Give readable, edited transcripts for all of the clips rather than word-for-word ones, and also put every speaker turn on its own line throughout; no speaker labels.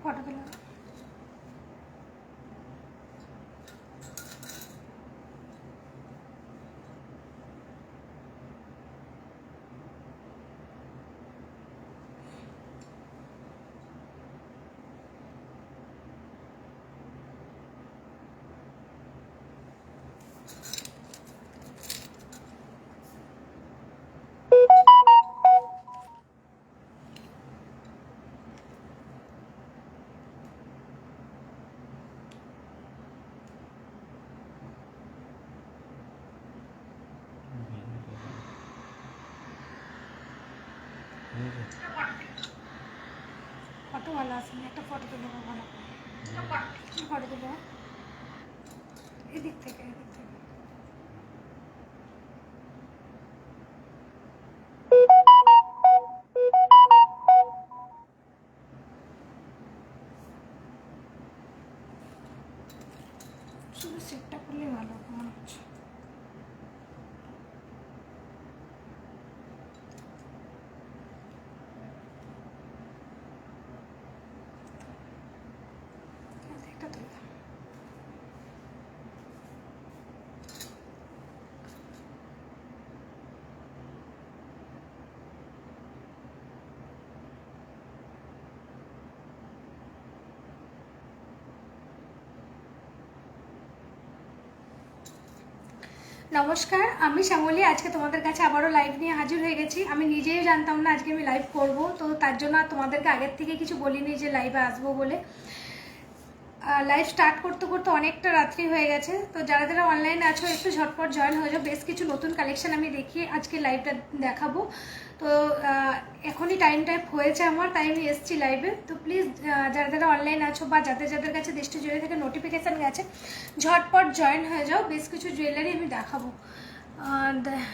Photo তুলে photo ভালো আসেনি, একটা ফটো তুলে ভালো ফটো তুলে এদিক থেকে শুধু সেটটা করলে ভালো মনে হচ্ছে। একটা তুলে নমস্কার, আমি শ্যামলী। আজকে তোমাদের কাছে আবারও লাইভ নিয়ে হাজির হয়ে গেছি। আমি নিজেই জানতাম না আজকে আমি লাইভ করব, তো তার জন্য তোমাদেরকে আগের থেকে কিছু বলিনি যে লাইভে আসবো বলে। লাইভ স্টার্ট করতে করতে অনেকটা রাত্রি হয়ে গেছে, তো যারা যারা অনলাইনে আছো একটু ঝটপট জয়েন হয়ে যাও। বেশ কিছু নতুন কালেকশন আমি দেখিয়ে আজকে লাইভটা দেখাবো। তো এখনই টাইম হয়েছে আমার, তাই আমি এসেছি লাইভে। তো প্লিজ যারা যারা অনলাইন আছো বা যাদের যাদের কাছে দৃষ্টি জুড়ে থেকে নোটিফিকেশান গেছে, ঝটপট জয়েন হয়ে যাও। বেশ কিছু জুয়েলারি আমি দেখাবো।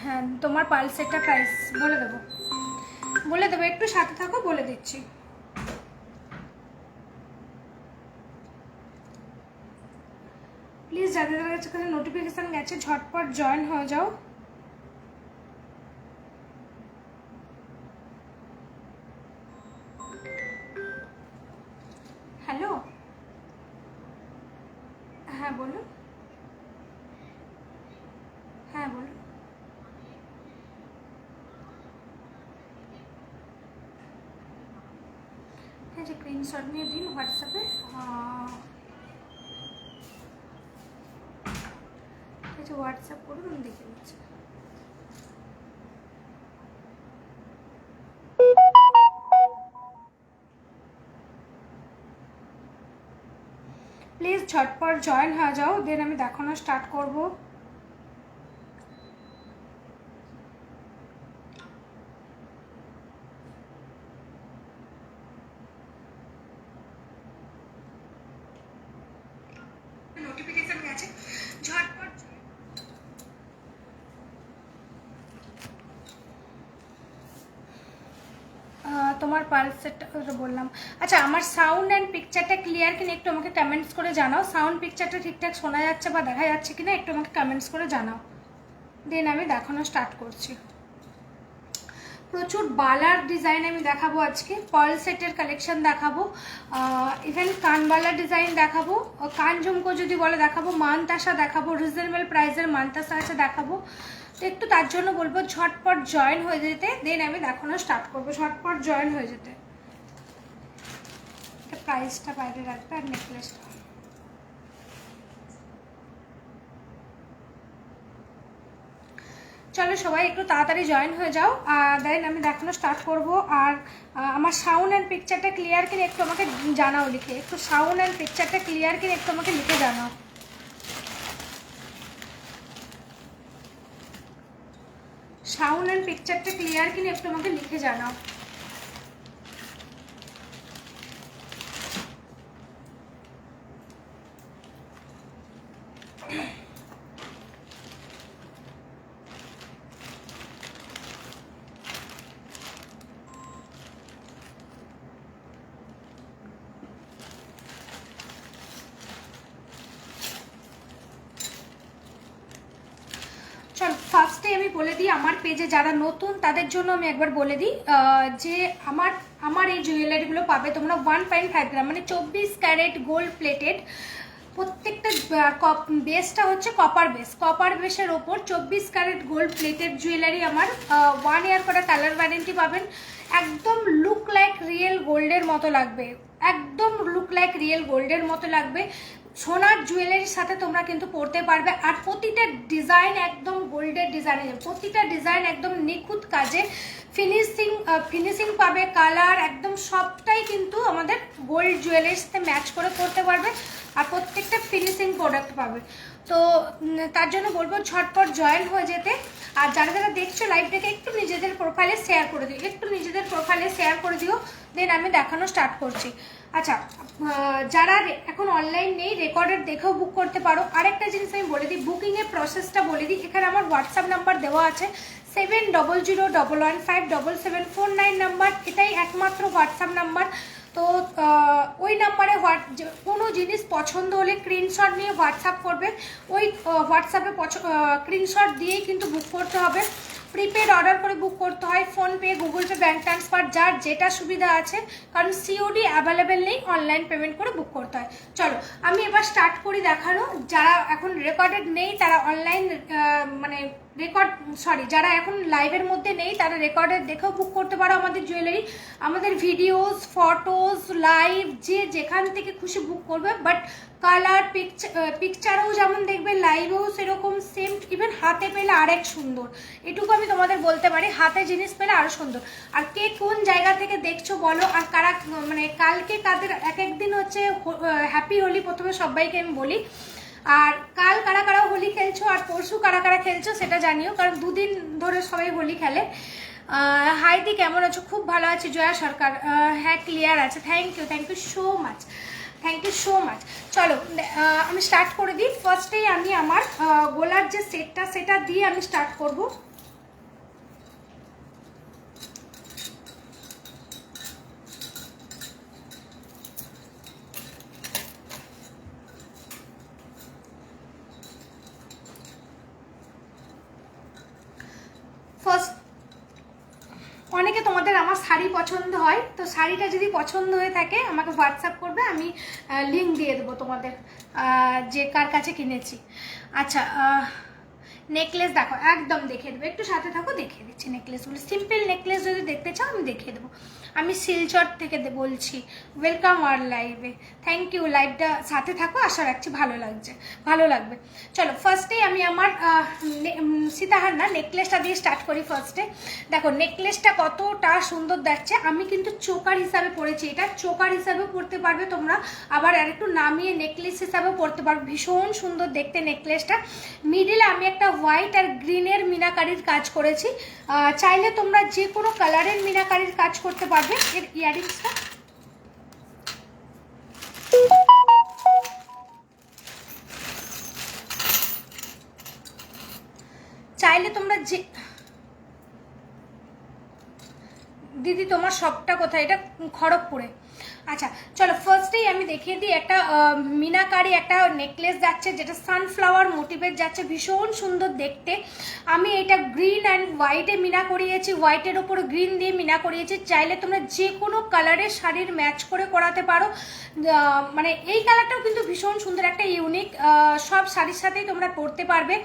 হ্যাঁ, তোমার পালসেটটা প্রাইস বলে দেবো, একটু সাথে থাকো, বলে দিচ্ছি। প্লিজ যাদের কাছে নোটিফিকেশান গেছে ঝটপট জয়েন হয়ে যাও। হ্যালো, হ্যাঁ বলুন। হ্যাঁ বলুন। হ্যাঁ, যে স্ক্রিনশট নিয়ে দিন হোয়াটসঅ্যাপে। ঠিক আছে, হোয়াটসঅ্যাপ করুন, আমি দেখে নিচ্ছি। প্লিজ ঝটপট জয়েন হয়ে যাও, দেন আমি দেখানো স্টার্ট করব। নোটিফিকেশন গেছে, ঝটপট তোমার পালসেটটা বললাম। আচ্ছা, আমার সাউন্ড অ্যান্ড পিকচারটা ক্লিয়ার কিনা একটু আমাকে কমেন্টস করে জানাও। সাউন্ড পিকচারটা ঠিকঠাক শোনা যাচ্ছে বা দেখা যাচ্ছে কিনা একটু আমাকে কমেন্টস করে জানাও, দেন আমি দেখানো স্টার্ট করছি। প্রচুর বালার ডিজাইন আমি দেখাবো আজকে, পার্ল সেটের কালেকশন দেখাবো, ইভেন কানবালার ডিজাইন দেখাবো, কান ঝুমকো যদি বলে দেখাবো, মানতাসা দেখাবো, রিজনেবল প্রাইসের মানতাসা আছে দেখাবো। তো একটু তার জন্য বলবো ঝটপট জয়েন হয়ে যেতে, দেন আমি দেখানো স্টার্ট করবো। ঝটপট জয়েন হয়ে যেতে। প্রাইসটা বাইরে রাখবে আর নেকলেসটা। চলো সবাই একটু তাড়াতাড়ি জয়েন হয়ে যাও, দেন আমি দেখানো স্টার্ট করব। আর আমার সাউন্ড অ্যান্ড পিকচারটা ক্লিয়ার কিনা একটু আমাকে জানাও লিখে, একটু সাউন্ড অ্যান্ড পিকচারটা ক্লিয়ার কিনা একটু আমাকে লিখে জানাও। সাউন্ড অ্যান্ড পিকচারটা ক্লিয়ার কিনা একটু আমাকে লিখে জানাও। চল ফার্স্ট ফার্স্টে আমি বলে দিই, আমার পেজে যারা নতুন তাদের জন্য আমি একবার বলে দিই যে আমার এই জুয়েলারিগুলো পাবে তোমরা 1.5 গ্রাম মানে 24 ক্যারেট গোল্ড প্লেটেড। প্রত্যেকটা বেসটা হচ্ছে কপার বেসের ওপর 24 ক্যারেট গোল্ড প্লেটেড জুয়েলারি আমার 1 ইয়ার করে কালার ওয়ারেন্টি পাবেন। একদম লুক লাইক রিয়েল গোল্ডের মতো লাগবে, একদম লুক লাইক রিয়েল গোল্ডের মতো লাগবে। সোনার জুয়েলারির সাথে তোমরা কিন্তু পরতে পারবে। আর প্রতিটা ডিজাইন একদম গোল্ডের ডিজাইন, প্রতিটা ডিজাইন একদম নিখুঁত কাজে ফিনিশিং পাবে, কালার একদম সবটাই কিন্তু আমাদের গোল্ড জুয়েলারির সাথে ম্যাচ করে পরতে পারবে। আর প্রত্যেকটা ফিনিশিং প্রোডাক্ট পাবে। তো তার জন্য বলবো ঝটপট জয়েন হয়ে যেতে। আর যারা যারা দেখছো লাইভটাকে একটু নিজেদের প্রোফাইলে শেয়ার করে দিও, দেন আমি দেখানো স্টার্ট করছি। আচ্ছা, যারা এখন অনলাইন নেই রেকর্ডেড দেখেও বুক করতে পারো। আরেকটা জিনিস আমি বলে দিই, বুকিংয়ের প্রসেসটা বলে দিই। এখানে আমার হোয়াটসঅ্যাপ নাম্বার দেওয়া আছে 7001157774 নাম্বার, এটাই একমাত্র হোয়াটসঅ্যাপ নাম্বার। তো ওই নাম্বারে কোনো জিনিস পছন্দ হলে স্ক্রিনশট নিয়ে হোয়াটসঅ্যাপ করবে। ওই হোয়াটসঅ্যাপে স্ক্রিনশট দিয়েই কিন্তু বুক করতে হবে। প্রিপেড অর্ডার করে বুক করতে হয়, PhonePe, Google pay, bank transfer, যার যেটা সুবিধা আছে, কারণ সিওডি অ্যাভেলেবেল নেই, অনলাইন পেমেন্ট করে বুক করতে হয়। চলো আমি এবার স্টার্ট করি দেখানো। যারা এখন রেকর্ডেড নেই তারা অনলাইন যারা এখন লাইভের মধ্যে নেই তারা রেকর্ডেড দেখেও বুক করতে পারো আমাদের জুয়েলারি। আমাদের ভিডিওস, ফটোস, লাইভ যে যেখান থেকে খুশি বুক করবে। বাট কালার পিকচারেও যেমন দেখবে, লাইভেও সেরকম সেম, ইভেন হাতে পেলে আরেক সুন্দর। এটুকু আমি তোমাদের বলতে পারি, হাতে জিনিস পেলে আরো সুন্দর। আর কে কোন জায়গা থেকে দেখছো বলো, আর কারা মানে কালকে কাদের এক দিন হচ্ছে হ্যাপি হোলি, প্রথমে সবাইকে আমি বলি। আর কাল কারা কারা হোলি খেলছো আর পরশু কারা কারা খেলছো সেটা জানিও, কারণ দুদিন ধরে সবাই হোলি খেলে। হাইদি কেমন আছো? খুব ভালো আছি। জয়া সরকার, হ্যাঁ ক্লিয়ার আছে, থ্যাংক ইউ সো মাচ। চলো আমি স্টার্ট করে দিই। ফার্স্টেই আমি আমার গোলার যে সেটা দিয়ে আমি স্টার্ট করব। ফার্স্ট, অনেকে তোমাদের আমার শাড়ি পছন্দ হয়, তো শাড়িটা যদি পছন্দ হয়ে থাকে আমাকে হোয়াটসঅ্যাপ করবে, আমি লিঙ্ক দিয়ে দেবো তোমাদের যে কার কাছে কিনেছি। আচ্ছা, নেকলেস দেখো, একদম দেখিয়ে দেবো, একটু সাথে থাকো, দেখিয়ে দিচ্ছি নেকলেসগুলো। সিম্পল নেকলেস যদি দেখতে চাও আমি দেখিয়ে দেবো। আমি শিলচর থেকে বলছি। ওয়েলকাম আর লাইভে, থ্যাংক ইউ। লাইভটা সাথে থাকো, আশা রাখছি ভালো লাগবে। চলো ফার্স্টেই আমি আমার সীতাহার না নেকলেসটা দিয়ে স্টার্ট করি। ফার্স্টে দেখো নেকলেসটা কতটা সুন্দর দেখছে। আমি কিন্তু চোকার হিসাবে পরেছি, এটা চোকার হিসাবে পরতে পারবে তোমরা, আবার আর একটু নামিয়ে নেকলেস হিসাবেও পরতে পারবে। ভীষণ সুন্দর দেখতে নেকলেসটা। মিডিলে আমি একটা হোয়াইট আর গ্রিনের মিনাকারির কাজ করেছি। চাইলে তোমরা যে কোনো কালারের মিনাকারির কাজ করতে পারবে। এর ইয়ারিংসটা চাইলে তোমরা যে, দিদি তোমার শপটা কোথায়? এটা খড়গপুরে। আচ্ছা চলো ফার্স্টেই আমি দেখিয়ে দিই। একটা মিনাকারি একটা নেকলেস যাচ্ছে, যেটা সানফ্লাওয়ার মোটিভের যাচ্ছে, ভীষণ সুন্দর দেখতে। আমি এটা গ্রিন অ্যান্ড হোয়াইটে মিনা করিয়েছি, হোয়াইটের ওপর গ্রিন দিয়ে মিনা করিয়েছি। চাইলে তোমরা যে কোনো কালারের শাড়ির ম্যাচ করে করাতে পারো। মানে এই কালারটাও কিন্তু ভীষণ সুন্দর, একটা ইউনিক, সব শাড়ির সাথেই তোমরা পরতে পারবে।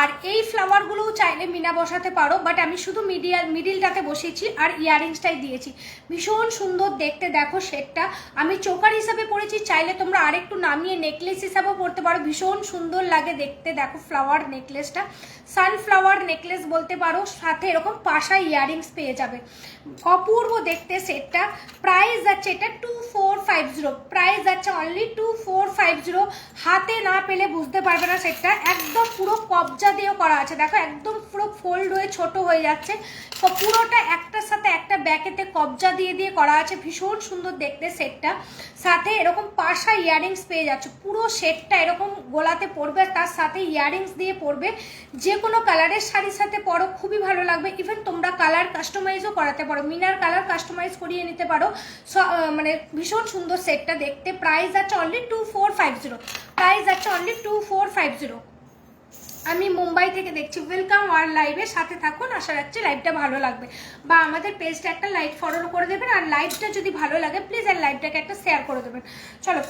আর এই ফ্লাওয়ারগুলোও চাইলে মিনা বসাতে পারো, বাট আমি শুধু মিডিলটাতে বসিয়েছি আর ইয়ারিংসটাই দিয়েছি। ভীষণ সুন্দর দেখতে দেখো সেটটা। আমি চোকার হিসাবে পরেছি, চাইলে তোমরা আরেকটু নামিয়ে নেকলেস হিসাবেও পরতে পারো, ভীষণ সুন্দর লাগে দেখতে। দেখো ফ্লাওয়ার নেকলেসটা, সানফ্লাওয়ার নেকলেস বলতে পারো, সাথে এরকম পাশা ইয়ারিংস পেয়ে যাবে। অপূর্ব দেখতে সেটটা। প্রাইস যাচ্ছে এটা 2450, প্রাইস যাচ্ছে অনলি 2450। হাতে না পেলে বুঝতে পারবে না সেটটা, একদম পুরো কবজা দিয়েও করা আছে। দেখো একদম পুরো ফোল্ড হয়ে ছোট হয়ে যাচ্ছে, পুরোটা একটার সাথে একটা ব্যাকেতে কবজা দিয়ে করা আছে। ভীষণ সুন্দর দেখতে সেটটা। সাথে এরকম পাশা ইয়ারিংস পেয়ে যাচ্ছে। পুরো সেটটা এরকম গোলাতে পড়বে, তার সাথে ইয়ারিংস দিয়ে পড়বে। যে কোনো কালারের শাড়ির সাথে পরো, খুবই ভালো লাগবে। ইভেন তোমরা কালার কাস্টমাইজও করাতে পারো, মিনার কালার কাস্টমাইজ করিয়ে নিতে পারো। মানে ভীষণ সুন্দর সেটটা দেখতে। প্রাইস আছে অনলি 2450, প্রাইস আছে অনলি 2450। আমি মুম্বাই থেকে দেখছি। ওয়েলকাম আর লাইভের সাথে থাকুন, আশা রাখছি লাইভটা ভালো লাগবে, বা আমাদের পেজটা একটা লাইক ফলো করে দেবেন, আর লাইভটা যদি ভালো লাগে প্লিজ আর লাইভটাকে একটা শেয়ার করে দেবেন। চলো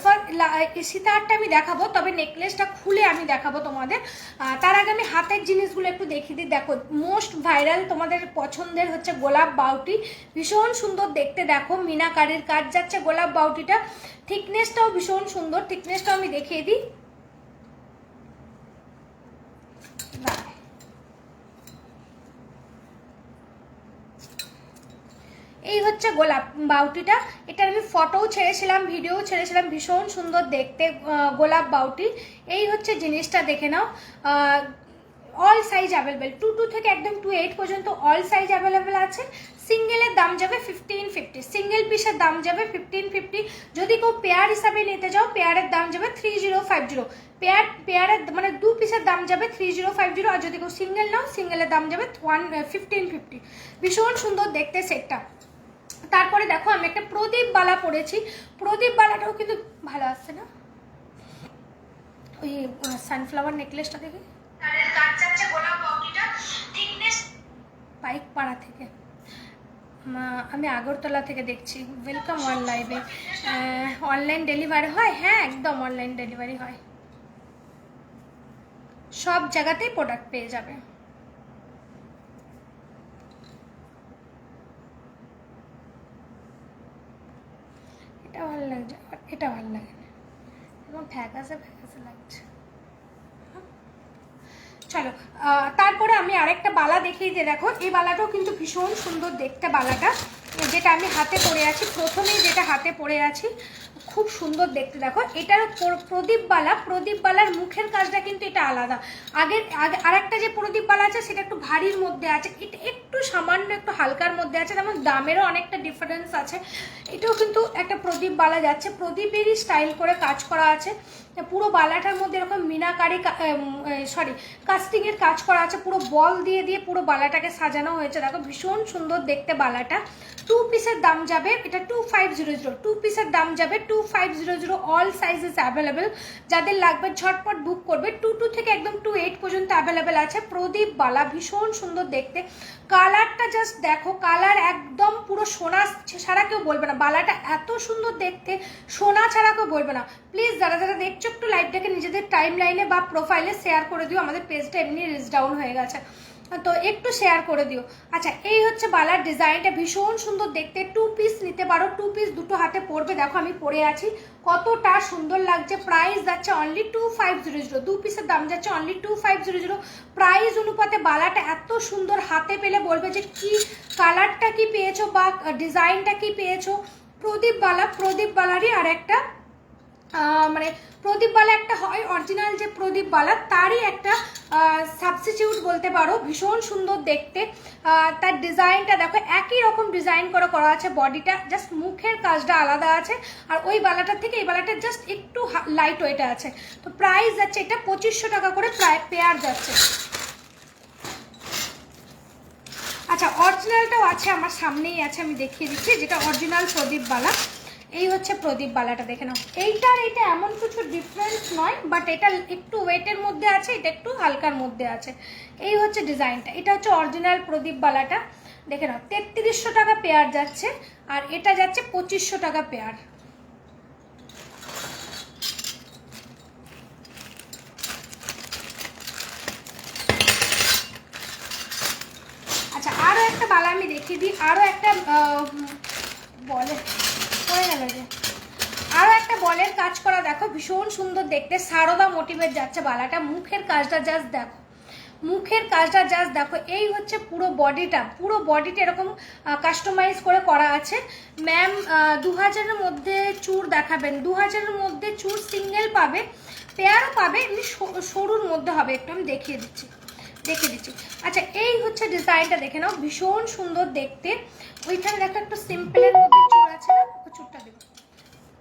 সীতাহারটা আমি দেখাবো, তবে নেকলেসটা খুলে আমি দেখাবো তোমাদের। তার আগে আমি হাতের জিনিসগুলো একটু দেখিয়ে দিই। দেখো মোস্ট ভাইরাল তোমাদের পছন্দের হচ্ছে গোলাপ বাউটি, ভীষণ সুন্দর দেখতে। দেখো মিনাকারির কাজ যাচ্ছে গোলাপ বাউটিটা, থিকনেসটাও ভীষণ সুন্দর, থিকনেসটাও আমি দেখিয়ে দিই। এই হচ্ছে গোলাপ বাউটিটা, এটার আমি ফটোও ছেড়েছিলাম, ভিডিও ছেড়েছিলাম, ভীষণ সুন্দর দেখতে গোলাপ বাউটি। এই হচ্ছে জিনিসটা, দেখে নাও। অল সাইজ অ্যাভেলেবেল, 2 থেকে একদম 28 পর্যন্ত অল সাইজ অ্যাভেলেবেল আছে। সিঙ্গেলের দাম যাবে 1550, সিঙ্গেল পিসের দাম যাবে 1550। যদি কেউ পেয়ার হিসাবে নিতে যাও পেয়ারের দাম যাবে 3050। পেয়ারের মানে 2 পিসের দাম যাবে 3050, আর যদি কেউ সিঙ্গেল নাও সিঙ্গেলের দাম যাবে 1550। ভীষণ সুন্দর দেখতে সেটটা। তারপরে দেখো আমি একটা প্রদীপ বালা পরেছি, প্রদীপ বালাটাও কিন্তু ভালো আসছে না, ওই সানফ্লাওয়ার নেকলেসটা দেখে বাইক পাড়া থেকে, আমি আগরতলা থেকে দেখছি। ওয়েলকাম ওয়ান লাইভে। অনলাইন ডেলিভারি হয়? হ্যাঁ একদম অনলাইন ডেলিভারি হয়, সব জায়গাতেই প্রোডাক্ট পেয়ে যাবে। এটা ভালো লাগছে, এটা ভালো লাগে না, এবং ফ্যাকাসে ফ্যাকাসে লাগছে। চলো তারপরে আমি আরেকটা বালা দেখিয়ে যে দেখো, এই বালাটাও কিন্তু ভীষণ সুন্দর দেখতে। বালাটা যেটা আমি হাতে পরে আছি, প্রথমেই যেটা হাতে পরে আছি, খুব সুন্দর দেখতে। দেখো এটার প্রদীপ বালা, প্রদীপ বালার মুখের কাজটা কিন্তু এটা আলাদা। আরেকটা যে প্রদীপ বালা আছে সেটা একটু ভারীর মধ্যে আছে, এটা একটু সামান্য একটু হালকার মধ্যে আছে, তেমন দামেরও অনেকটা ডিফারেন্স আছে। এটাও কিন্তু একটা প্রদীপ বালা যাচ্ছে, প্রদীপেরই স্টাইল করে কাজ করা আছে। পুরো বালাটার মধ্যে এরকম মিনাকারি কাস্টিং এর কাজ করা আছে, পুরো বল দিয়ে দিয়ে পুরো বালাটাকে সাজানো হয়েছে। দেখো ভীষণ সুন্দর দেখতে বালাটা। 2 পিসের দাম যাবে, এটা 2500, 2 পিসের দাম যাবে 2500। অল সাইজেস অ্যাভেলেবেল, যাদের লাগবে ঝটপট বুক করবে। 2 থেকে একদম 28 পর্যন্ত অ্যাভেলেবেল আছে। প্রদীপ বালা ভীষণ সুন্দর দেখতে, কালারটা জাস্ট দেখো, কালার একদম পুরো সোনা ছাড়া কেউ বলবে না, বালাটা এত সুন্দর দেখতে, সোনা ছাড়া কেউ বলবে না। প্লিজ যারা যারা দেখছো একটু লাইভটাকে নিজেদের টাইম লাইনে বা প্রোফাইলে শেয়ার করে দিও, আমাদের পেজটা এমনি রিচ ডাউন হয়ে গেছে, তো একটু শেয়ার করে দিও। আচ্ছা এই হচ্ছে বালার ডিজাইনটা, ভীষণ সুন্দর দেখতে। 2 পিস নিতে পারো, 2 পিস দুটো হাতে পরবে। দেখো আমি পরে আছি, কতটা সুন্দর লাগছে। প্রাইস যাচ্ছে অনলি 2500, 2 পিসের দাম যাচ্ছে অনলি 2500। প্রাইস অনুপাতে বালাটা এত সুন্দর, হাতে পেলে বলবে যে কি কালারটা কি পেয়েছো বা ডিজাইনটা কি পেয়েছো। প্রদীপ বালা, প্রদীপ বালারই আর একটা মানে প্রদীপ বালা একটা হয় অরিজিনাল যে প্রদীপ বালা, তারই একটা সাবস্টিটিউট বলতে পারো। ভীষণ সুন্দর দেখতে, তার ডিজাইনটা দেখো একই রকম ডিজাইন করে করা আছে, বডিটা জাস্ট মুখের কাজটা আলাদা আছে, আর ওই বালাটার থেকে এই বালাটা জাস্ট একটু লাইট ওয়েটে আছে। তো প্রাইস যাচ্ছে এটা 2500 টাকা করে পেয়ার যাচ্ছে। আচ্ছা অরিজিনালটাও আছে, আমার সামনেই আছে, আমি দেখিয়ে দিচ্ছি, যেটা অরিজিনাল প্রদীপ বালা। এই হচ্ছে প্রদীপ বালাটা, দেখে নাও। এইটার এটা এমন কিছু ডিফারেন্স নয়, বাট এটা একটু ওয়েটের মধ্যে আছে, এটা একটু হালকার মধ্যে আছে। এই হচ্ছে ডিজাইনটা, এটা হচ্ছে অরিজিনাল প্রদীপ বালাটা, দেখে নাও। 3300 টাকা পেয়ার যাচ্ছে, আর এটা যাচ্ছে 2500 টাকা পেয়ার। আচ্ছা আরও একটা বালা আমি দেখিয়ে দিই, আরও একটা বলে হয়ে গেল যে, আরও একটা বলের কাজ করা। দেখো ভীষণ সুন্দর দেখতে, সারদা মোটিভের যাচ্ছে বালাটা। মুখের কাজটা জাস্ট দেখো, মুখের কাজটা জাস্ট দেখো। এই হচ্ছে পুরো বডিটা, পুরো বডিটা এরকম কাস্টমাইজ করে করা আছে। ম্যাম 2000-এর মধ্যে চূড় দেখাবেন, 2000-এর মধ্যে চূড় সিঙ্গেল পাবে, পেয়ারও পাবে, এমনি সরুর মধ্যে হবে। একটু আমি দেখিয়ে দিচ্ছি। আচ্ছা এই হচ্ছে ডিজাইনটা, দেখে নাও, ভীষণ সুন্দর দেখতে। ওইখানে দেখো একটু সিম্পলের মধ্যে চূড় আছে না, চূড়টা দেবো।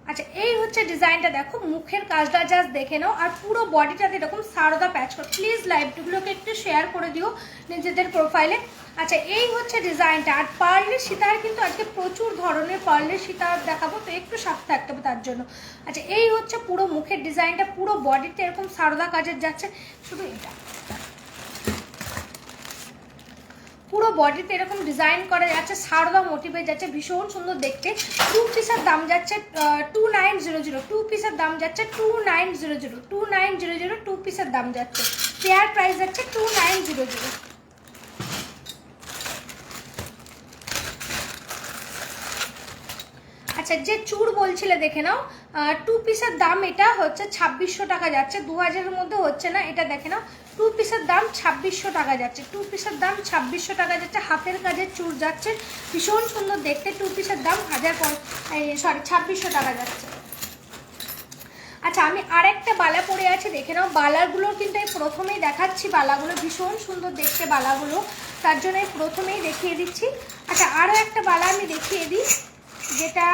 আচ্ছা এই হচ্ছে ডিজাইনটা, দেখো মুখের কাজটা জাস্ট দেখে নাও, আর পুরো বডিটাতে এরকম সারদা প্যাচ করো। প্লিজ লাইভগুলোকে একটু শেয়ার করে দিও নিজেদের প্রোফাইলে। আচ্ছা এই হচ্ছে ডিজাইনটা। আর পার্লের সীতার কিন্তু আজকে প্রচুর ধরনের পার্লের সীতার দেখাবো, তো একটু সাথে থাকতে হবে তার জন্য। আচ্ছা এই হচ্ছে পুরো মুখের ডিজাইনটা, পুরো বডিতে এরকম সারদা কাজের যাচ্ছে। শুধু এটা বডিতে এরকম ডিজাইন করা যাচ্ছে, সারদা মোটিভে যাচ্ছে, ভীষণ সুন্দর দেখতে। 2 পিসের দাম যাচ্ছে 2900, 2 পিসের দাম যাচ্ছে 2900, 2900, 2 পিসের দাম যাচ্ছে, পেয়ার প্রাইস যাচ্ছে 2900। আচ্ছা, যে চুর বলছিলে দেখে নাও, 2 পিসের দাম এটা হচ্ছে 2600 টাকা যাচ্ছে, 2000-এর মধ্যে হচ্ছে না, এটা দেখে নাও 2 পিসের দাম 2600 টাকা যাচ্ছে, 2 পিসের দাম 2600 টাকা যাচ্ছে, হাতের কাজের চুর যাচ্ছে, ভীষণ সুন্দর দেখতে। 2 পিসের দাম 2600 টাকা যাচ্ছে। আচ্ছা, আমি আরেকটা বালা পরে আছে দেখে নাও, বালাগুলো কিন্তু এই প্রথমেই দেখাচ্ছি, বালাগুলো ভীষণ সুন্দর দেখতে বালাগুলো, তার জন্য প্রথমেই দেখিয়ে দিচ্ছি। আচ্ছা, আরও একটা বালা আমি দেখিয়ে দিই, যেটা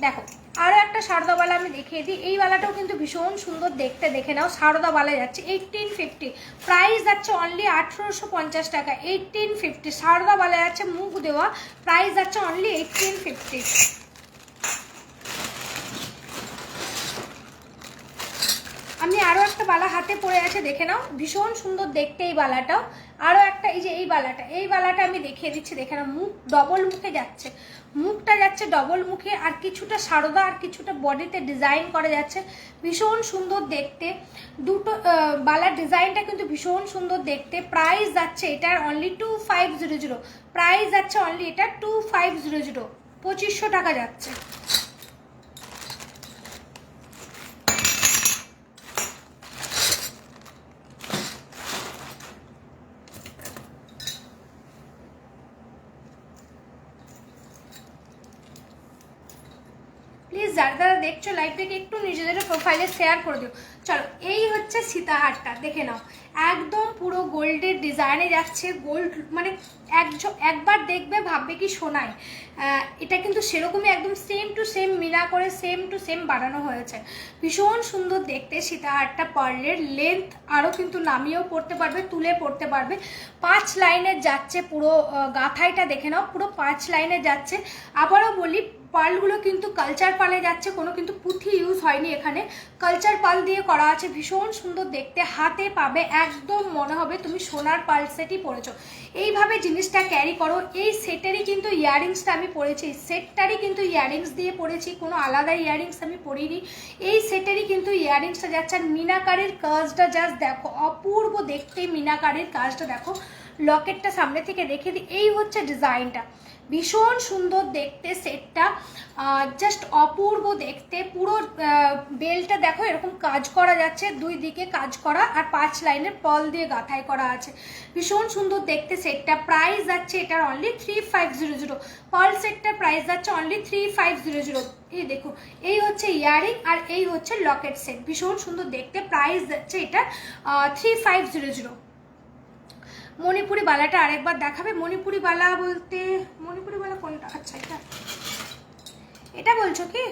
দেখো আরও একটা সারদা বালা আমি দেখিয়ে দিই। এই বালাটাও কিন্তু ভীষণ সুন্দর দেখতে, দেখে নাও, সারদা বালা যাচ্ছে 1850, প্রাইস যাচ্ছে অনলি 1850 টাকা, 1850 সারদা বালা যাচ্ছে, মুখ দেওয়া, প্রাইস যাচ্ছে অনলি 1850। আমি আরও একটা বালা হাতে পরে আছে দেখে নাও, ভীষণ সুন্দর দেখতে এই বালাটাও। আরও একটা, এই যে এই বালাটা আমি দেখিয়ে দিচ্ছি দেখে নাও, মুখ ডবল মুখে যাচ্ছে, মুখটা যাচ্ছে ডবল মুখে, আর কিছুটা সারদা আর কিছুটা বডিতে ডিজাইন করা যাচ্ছে, ভীষণ সুন্দর দেখতে। দুটো বালার ডিজাইনটা কিন্তু ভীষণ সুন্দর দেখতে। প্রাইস যাচ্ছে এটার অনলি 2500, প্রাইস যাচ্ছে অনলি এটা 2500, 2500 টাকা যাচ্ছে। প্লিজ যারা যারা দেখছো লাইভটাকে একটু নিজেদের প্রোফাইলে শেয়ার করে দিও। চলো, এই হচ্ছে সীতাহারটা দেখে নাও, একদম পুরো গোল্ডের ডিজাইনে যাচ্ছে, গোল্ড মানে একবার দেখবে ভাববে কি সোনায়, এটা কিন্তু সেরকমই একদম সেম টু সেম মিনা করে সেম টু সেম বানানো হয়েছে, ভীষণ সুন্দর দেখতে সীতাহারটা। পার্লের লেন্থ আরও কিন্তু নামিয়েও পড়তে পারবে, তুলে পড়তে পারবে, 5 লাইনের যাচ্ছে, পুরো গাঁথাইটা দেখে নাও, পুরো 5 লাইনে যাচ্ছে। আবারও বলি, পার্লগুলো কিন্তু কালচার পালে যাচ্ছে, কোনো কিন্তু পুঁথি ইউজ হয়নি এখানে, কালচার পাল দিয়ে করা আছে, ভীষণ সুন্দর দেখতে। হাতে পাবে একদম মনে হবে তুমি সোনার পার্ল সেটই পরেছো, এইভাবে জিনিসটা ক্যারি করো। এই সেটেরই কিন্তু ইয়াররিংসটা আমি পরেছি, সেটটারই কিন্তু ইয়াররিংস দিয়ে পরেছি, কোনো আলাদা ইয়াররিংস আমি পরিনি, এই সেটেরই কিন্তু ইয়াররিংসটা যাচ্ছে। আর মিনাকারির কাজটা জাস্ট দেখো, অপূর্ব দেখতে মিনাকারির কাজটা দেখো, লকেটটা সামনে থেকে দেখে দিই, এই হচ্ছে ডিজাইনটা, ভীষণ সুন্দর দেখতে সেটটা, জাস্ট অপূর্ব দেখতে। পুরো বেলটা দেখো এরকম কাজ করা যাচ্ছে, দুই দিকে কাজ করা, আর 5 লাইনের পার্ল দিয়ে গাঁথাই করা আছে, ভীষণ সুন্দর দেখতে সেটটা। প্রাইস যাচ্ছে এটার অনলি 3500, পার্ল সেটটার প্রাইস যাচ্ছে অনলি 3500। এই দেখো, এই হচ্ছে ইয়ারিং আর এই হচ্ছে লকেট সেট, ভীষণ সুন্দর দেখতে, প্রাইস যাচ্ছে এটা 3500। মণিপুরি বালাটা আরেকবার দেখাবে। মণিপুরি বালা বলতে, মণিপুরি বালা কোনটা? আচ্ছা, এটা বলছো কি?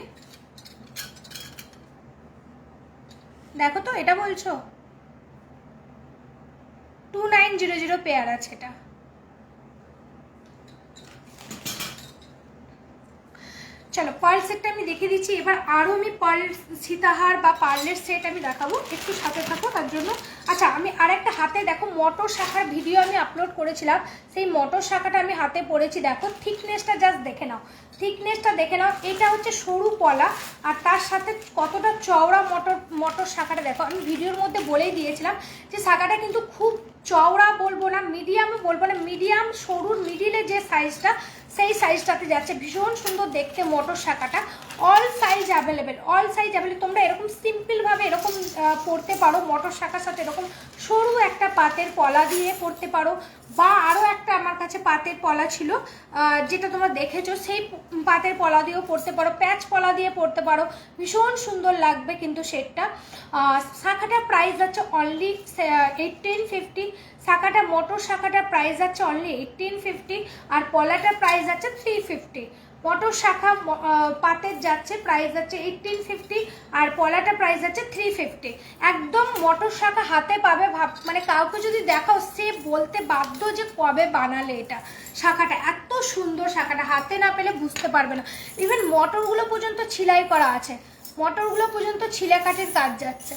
দেখো তো, এটা বলছো 2900 পেয়ার আছে এটা। চলো, পার্ল সেটটা আমি দেখিয়ে দিচ্ছি। এবার আরও আমি পার্ল সীতাহার বা পার্লের সেট আমি দেখাবো, একটু সাথে থাকো তার জন্য। আচ্ছা, আমি আরেকটা হাতে দেখো মটর শাখার ভিডিও আমি আপলোড করেছিলাম, সেই মটর শাখাটা আমি হাতে পরেছি, দেখো থিকনেসটা জাস্ট দেখে নাও, থিকনেসটা দেখে নাও। এটা হচ্ছে সরু পলা, আর তার সাথে কতটা চওড়া মটর শাখাটা দেখো। আমি ভিডিওর মধ্যে বলেই দিয়েছিলাম যে শাখাটা কিন্তু খুব চওড়া বলবো না, মিডিয়ামও বলবো না, মিডিয়াম সরুর মিডিলে যে সাইজটা, সেই সাইজটাতে যাচ্ছে, ভীষণ সুন্দর দেখতে মটর শাখাটা। All size available, all size available. তোমরা এরকম সিম্পলভাবে এরকম পরতে পারো, মটর শাখার সাথে এরকম সরু একটা পাতের পলা দিয়ে পরতে পারো, বা আরও একটা আমার কাছে পাতের পলা ছিল যেটা তোমরা দেখেছো, সেই পাতের পলা দিয়েও পরতে পারো, প্যাচ পলা দিয়ে পরতে পারো, ভীষণ সুন্দর লাগবে কিন্তু সেটটা। শাখাটার প্রাইস যাচ্ছে অনলি 1850, শাখাটা মটর শাখাটার প্রাইস যাচ্ছে অনলি 1850, আর পলাটার প্রাইস যাচ্ছে 350। মটর শাখা পাতের যাচ্ছে প্রাইস যাচ্ছে 1850, আর পলাটা প্রাইস যাচ্ছে 350। একদম মটর শাখা হাতে পাবে, মানে কাউকে যদি দেখাও সে বলতে বাধ্য যে কবে বানালে এটা। শাখাটা এত সুন্দর, শাখাটা হাতে না পেলে বুঝতে পারবে না। ইভেন মটরগুলো পর্যন্ত ছিলাই করা আছে, মটরগুলো পর্যন্ত ছিলে কাঠের কাজ যাচ্ছে।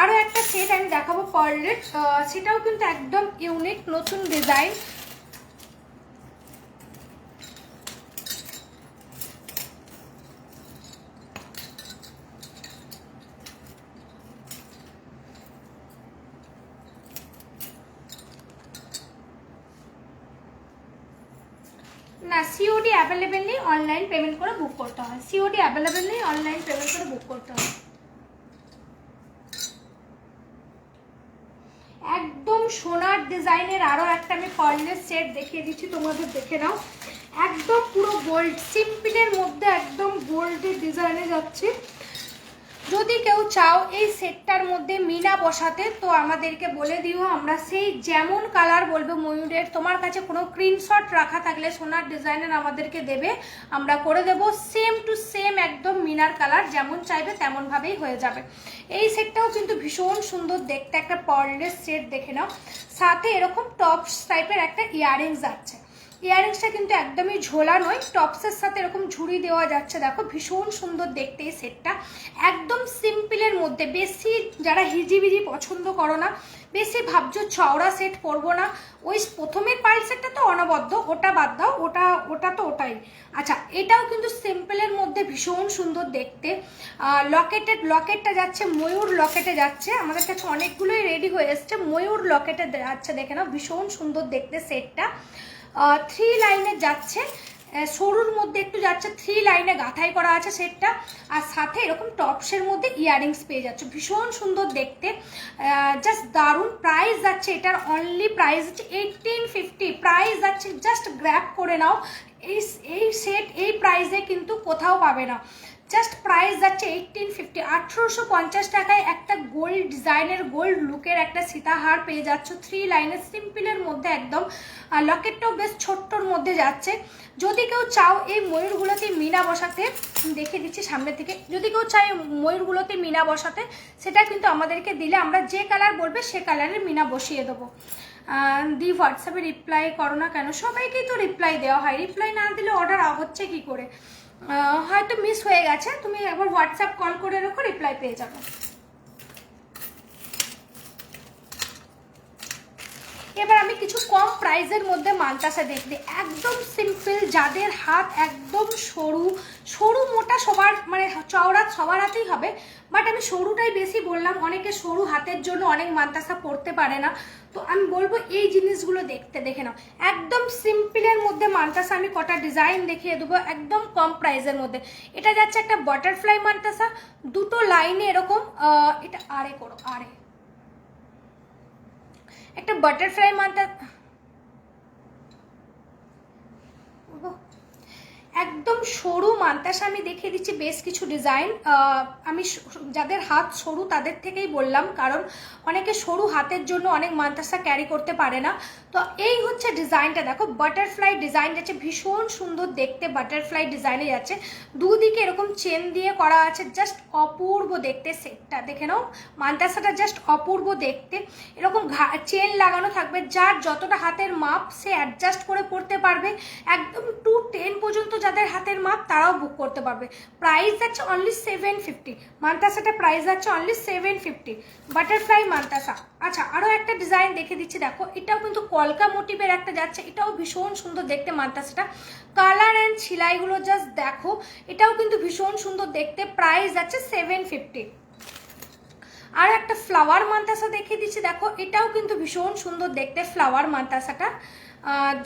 আরও একটা সেট আমি দেখাবো পার্লের, সেটাও কিন্তু একদম ইউনিক নতুন ডিজাইন। না, সিওডি অ্যাভেলেবেল নেই, অনলাইন পেমেন্ট করে বুক করতে হয়। সিওডি অ্যাভেলেবেল নেই, অনলাইন পেমেন্ট করে বুক করতে হয়। একদম সোনার ডিজাইনের আরও একটা আমি পার্লের সেট দেখিয়ে দিচ্ছি, তোমাদের দেখে নাও। একদম পুরো গোল্ড, সিম্পলের মধ্যে একদম গোল্ডের ডিজাইনে যাচ্ছে। যদি কেউ চাও এই সেটটার মধ্যে মিনা বসাতে, তো আমাদেরকে বলে দিও, আমরা সেই যেমন কালার বলবে ময়ূরের, তোমার কাছে কোনো স্ক্রিনশট রাখা থাকলে সোনার ডিজাইনের আমাদেরকে দেবে, আমরা করে দেব সেম টু সেম একদম মিনার কালার, যেমন চাইবে তেমনভাবেই হয়ে যাবে। এই সেটটাও কিন্তু ভীষণ সুন্দর দেখতে, একটা পার্লের সেট দেখে নাও। সাথে এরকম টপস টাইপের একটা ইয়াররিংস আছে। ইয়াররিংসটা কিন্তু একদমই ঝোলা নয়, টপসের সাথে এরকম ঝুড়ি দেওয়া যাচ্ছে, দেখো ভীষণ সুন্দর দেখতে এই সেটটা। একদম সিম্পলের মধ্যে, বেশি যারা হিজিবিজি পছন্দ করো না, বেশি ভাবছো চওড়া সেট পরবো না, ওই প্রথমের পাল সেটটা তো অনবদ্য, ওটা বাদ দাও, ওটা তো ওটাই। আচ্ছা, এটাও কিন্তু সিম্পলের মধ্যে ভীষণ সুন্দর দেখতে। লকেটটা যাচ্ছে ময়ূর লকেটে যাচ্ছে, আমাদের কাছে অনেকগুলোই রেডি হয়ে এসছে, ময়ূর লকেটে যাচ্ছে, দেখে নাও ভীষণ সুন্দর দেখতে সেটটা। 3 লাইনে যাচ্ছে, সরুর মধ্যে একটু যাচ্ছে, 3 লাইনে গাঁথাই করা আছে সেটটা, আর সাথে এরকম টপসের মধ্যে ইয়াররিংস পেয়ে যাচ্ছে, ভীষণ সুন্দর দেখতে, জাস্ট দারুণ। প্রাইস যাচ্ছে এটার, অনলি প্রাইস হচ্ছে 1850, প্রাইস যাচ্ছে, জাস্ট গ্র্যাব করে নাও। এই সেট এই প্রাইসে কিন্তু কোথাও পাবে না, জাস্ট প্রাইস যাচ্ছে 1850, 1850 টাকায় একটা গোল্ড ডিজাইনের, গোল্ড লুকের একটা সীতাহার পেয়ে যাচ্ছ, 3 লাইনের সিম্পলের মধ্যে একদম। আর লকেটটাও বেশ ছোট্টর মধ্যে যাচ্ছে। যদি কেউ চাও এই ময়ূরগুলোতে মিনা বসাতে, দেখে দিচ্ছি সামনে থেকে, যদি কেউ চাই ময়ূরগুলোতে মিনা বসাতে, সেটা কিন্তু আমাদেরকে দিলে আমরা যে কালার বলবে সে কালারের মিনা বসিয়ে দেবো। দি হোয়াটসঅ্যাপে রিপ্লাই করো না কেন? সবাইকেই তো রিপ্লাই দেওয়া হয়, রিপ্লাই না দিলে অর্ডার হচ্ছে কি করে? হয়তো মিস হয়ে গেছে, তুমি একবার হোয়াটসঅ্যাপ কল করে রাখো, রিপ্লাই পেয়ে যাবে। এবার আমি কিছু কম প্রাইসের মধ্যে মানতাসা দেখবে, একদম সিম্পল, যাদের হাত একদম সরু, সরু মোটা সবার, মানে চওড়া সবার হাতেই হবে, বাট আমি সরুটাই বেশি বললাম, অনেকে সরু হাতের জন্য অনেক মানতাসা পরতে পারে না, তো আমি বলবো এই জিনিসগুলো দেখে নাও। একদম সিম্পলের মধ্যে মানতাসা আমি কটা ডিজাইন দেখিয়ে দেবো একদম কম প্রাইসের মধ্যে। এটা যাচ্ছে একটা বাটারফ্লাই মানতাসা, দুটো লাইনে এরকম, এটা আরে করো, আরে একটা বাটারফ্লাই মানতা, একদম সরু মানতাসা আমি দেখিয়ে দিচ্ছি বেশ কিছু ডিজাইন। আমি যাদের হাত সরু তাদের থেকেই বললাম, কারণ অনেকে সরু হাতের জন্য অনেক মানতাসা ক্যারি করতে পারে না। তো এই হচ্ছে ডিজাইনটা, দেখো বাটারফ্লাই ডিজাইন যাচ্ছে, ভীষণ সুন্দর দেখতে, বাটারফ্লাই ডিজাইনে যাচ্ছে, দুদিকে এরকম চেন দিয়ে করা আছে, জাস্ট অপূর্ব দেখতে সেটটা, দেখে নাও মানতাসাটা জাস্ট অপূর্ব দেখতে। এরকম চেন লাগানো থাকবে, যার যতটা হাতের মাপ সে অ্যাডজাস্ট করে পড়তে পারবে, একদম 2 10 পর্যন্ত যাদের হাতের মাপ তারাও বুক করতে পারবে। প্রাইস যাচ্ছে অনলি 750, মানতাসাটা প্রাইস যাচ্ছে অনলি 750, বাটারফ্লাই মানতাসা। আচ্ছা, আরও একটা ডিজাইন দেখে দিচ্ছি, দেখো এটাও কিন্তু কলকা মোটিভের একটা যাচ্ছে, এটাও ভীষণ সুন্দর দেখতে মানতাসাটা, কালার অ্যান্ড সেলাইগুলো জাস্ট দেখো, এটাও কিন্তু ভীষণ সুন্দর দেখতে, প্রাইস যাচ্ছে 750। আর একটা ফ্লাওয়ার মানতাসা দেখিয়ে দিচ্ছি, দেখো এটাও কিন্তু ভীষণ সুন্দর দেখতে, ফ্লাওয়ার মানতাসাটা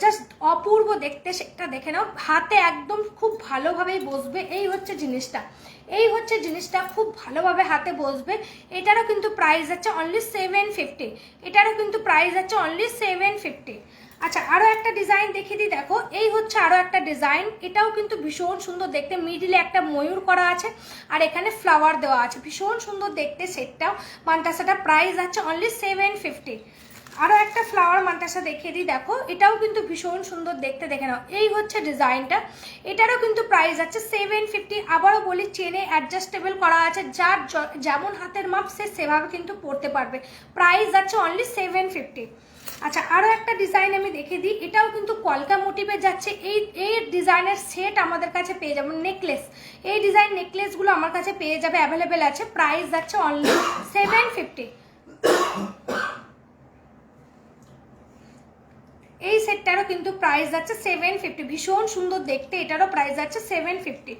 জাস্ট অপূর্ব দেখতে, সেটা দেখে নাও, হাতে একদম খুব ভালোভাবেই বসবে, এই হচ্ছে জিনিসটা খুব ভালোভাবে হাতে বসবে। এটারও কিন্তু প্রাইস আছে অনলি 750, এটারও কিন্তু প্রাইস আছে অনলি 750। আচ্ছা, আরও একটা ডিজাইন দেখিয়ে দিই, দেখো এই হচ্ছে আরও একটা ডিজাইন, এটাও কিন্তু ভীষণ সুন্দর দেখতে, মিডিলে একটা ময়ূর করা আছে আর এখানে ফ্লাওয়ার দেওয়া আছে, ভীষণ সুন্দর দেখতে সেটটাও। মানতাসাটা প্রাইস আছে অনলি 750। আরও একটা ফ্লাওয়ার মানতাসা দেখিয়ে দিই, দেখো এটাও কিন্তু ভীষণ সুন্দর দেখতে, দেখে নাও, এই হচ্ছে ডিজাইনটা, এটারও কিন্তু প্রাইস আছে 750। আবারও বলি, চেনে অ্যাডজাস্টেবল করা আছে, যার যেমন হাতের মাপ সে সেভাবে কিন্তু পরতে পারবে, প্রাইস আছে অনলি 750। আচ্ছা, আরও একটা ডিজাইন আমি দেখিয়ে দিই, এটাও কিন্তু কলকা মোটিভে যাচ্ছে। এই ডিজাইনের সেট আমাদের কাছে পেয়ে যাবেন, নেকলেস, এই ডিজাইন নেকলেসগুলো আমার কাছে পেয়ে যাবে, অ্যাভেলেবেল আছে। প্রাইস যাচ্ছে অনলি 750। এই সেটটারও কিন্তু প্রাইস যাচ্ছে 750, ভীষণ সুন্দর দেখতে, এটারও প্রাইস যাচ্ছে 750।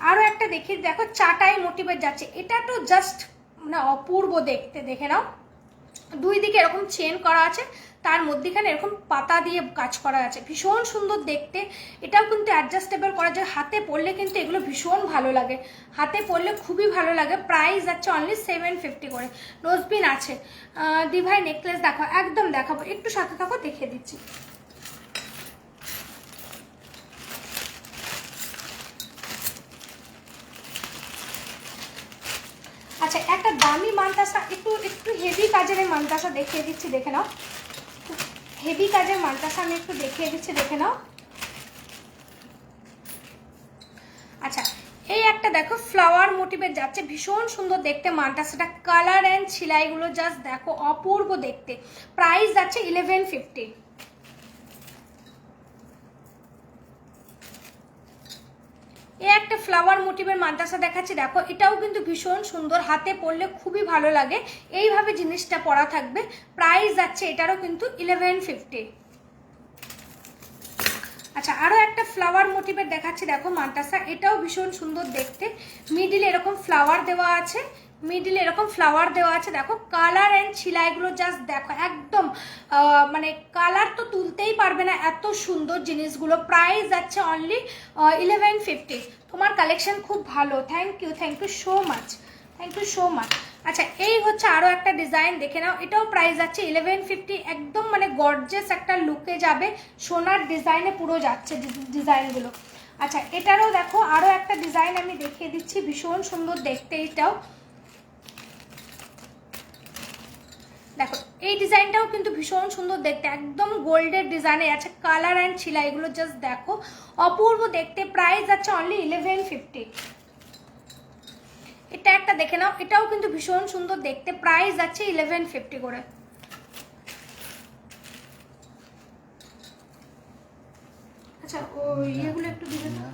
আরও একটা দেখি, দেখো চাটাই মোটিভের যাচ্ছে, এটা তো জাস্ট মানে অপূর্ব দেখতে, দেখে নাও। দুই দিকে এরকম চেন করা আছে, তার মধ্যেখানে এরকম পাতা দিয়ে কাজ করা আছে, ভীষণ সুন্দর দেখতে। এটাও কিন্তু অ্যাডজাস্টেবল করা যায়, হাতে পরলে কিন্তু এগুলো ভীষণ ভালো লাগে, হাতে পরলে খুবই ভালো লাগে। প্রাইস যাচ্ছে অনলি 750 করে। নোজবিন আছে। দিভাই নেকলেস দেখো, একদম দেখাবো, একটু সাথে থাকো, দেখিয়ে দিচ্ছি। আচ্ছা, একটা দামি মানতাসা, একটু হেভি কাজের এই মানতাসা দেখিয়ে দিচ্ছি, দেখে নাও। হেভি কাজের মানতাসা আমি একটু দেখিয়ে দিচ্ছি, দেখে নাও। আচ্ছা, এই একটা দেখো ফ্লাওয়ার মোটিভের যাচ্ছে, ভীষণ সুন্দর দেখতে মানতাসাটা, কালার অ্যান্ড সেলাইগুলো জাস্ট দেখো, অপূর্ব দেখতে। প্রাইস যাচ্ছে 1150। এই একটা ফ্লাওয়ার মোটিভের মাদ্রাসা দেখাচ্ছি, দেখো এটাও কিন্তু ভীষণ সুন্দর, হাতে পরলে খুবই ভালো লাগে, এইভাবে জিনিসটা পরা থাকবে। প্রাইস যাচ্ছে এটারও কিন্তু 1150। আচ্ছা, আরও একটা ফ্লাওয়ার মোটিভের দেখাচ্ছি, দেখো মাদ্রাসা, এটাও ভীষণ সুন্দর দেখতে, মিডিলে এরকম ফ্লাওয়ার দেওয়া আছে, মিডিলে এরকম ফ্লাওয়ার দেওয়া আছে, দেখো কালার অ্যান্ড সেলাইগুলো জাস্ট দেখো, একদম মানে কালার তো তুলতেই পারবে না, এত সুন্দর জিনিসগুলো। প্রাইস যাচ্ছে অনলি 1150। তোমার কালেকশন খুব ভালো, thank you so much, thank you so much. আচ্ছা, এই হচ্ছে আরও একটা ডিজাইন, দেখে নাও, এটাও প্রাইস যাচ্ছে 1150, একদম মানে গর্জিয়াস একটা লুকে যাবে, সোনার ডিজাইনে পুরো যাচ্ছে ডিজাইনগুলো। আচ্ছা, এটারও দেখো আরও একটা ডিজাইন আমি দেখিয়ে দিচ্ছি, ভীষণ সুন্দর দেখতে, এটাও দেখো, এই ডিজাইনটাও কিন্তু ভীষণ সুন্দর দেখতে, একদম গোল্ডের ডিজাইনে আছে, কালার অ্যান্ড সেলাইগুলো জাস্ট দেখো, অপূর্ব দেখতে। প্রাইস যাচ্ছে অনলি 1150। এটা একটা দেখে নাও, এটাও কিন্তু ভীষণ সুন্দর দেখতে, প্রাইস যাচ্ছে 1150 করে। আচ্ছা, ওই এগুলো একটু দিবে না,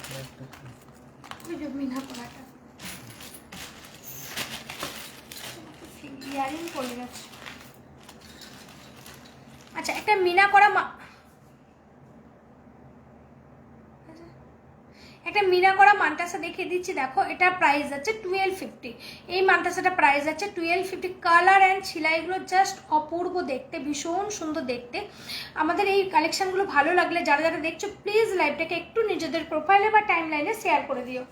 ওই যে মিনা করাটা ইয়ারিং পড়ে গেছে। আচ্ছা, একটা মিনা করা একটা মিনা করা মান্তাসা দেখিয়ে দিচ্ছি, দেখো এটা প্রাইস যাচ্ছে 1250। এই মান্তাসাটা প্রাইস যাচ্ছে 1250। কালার অ্যান্ড সেলাইগুলো জাস্ট অপূর্ব দেখতে, ভীষণ সুন্দর দেখতে। আমাদের এই কালেকশনগুলো ভালো লাগলে যারা যারা দেখছো, প্লিজ লাইভটাকে একটু নিজেদের প্রোফাইলে বা টাইম লাইনে শেয়ার করে দিও।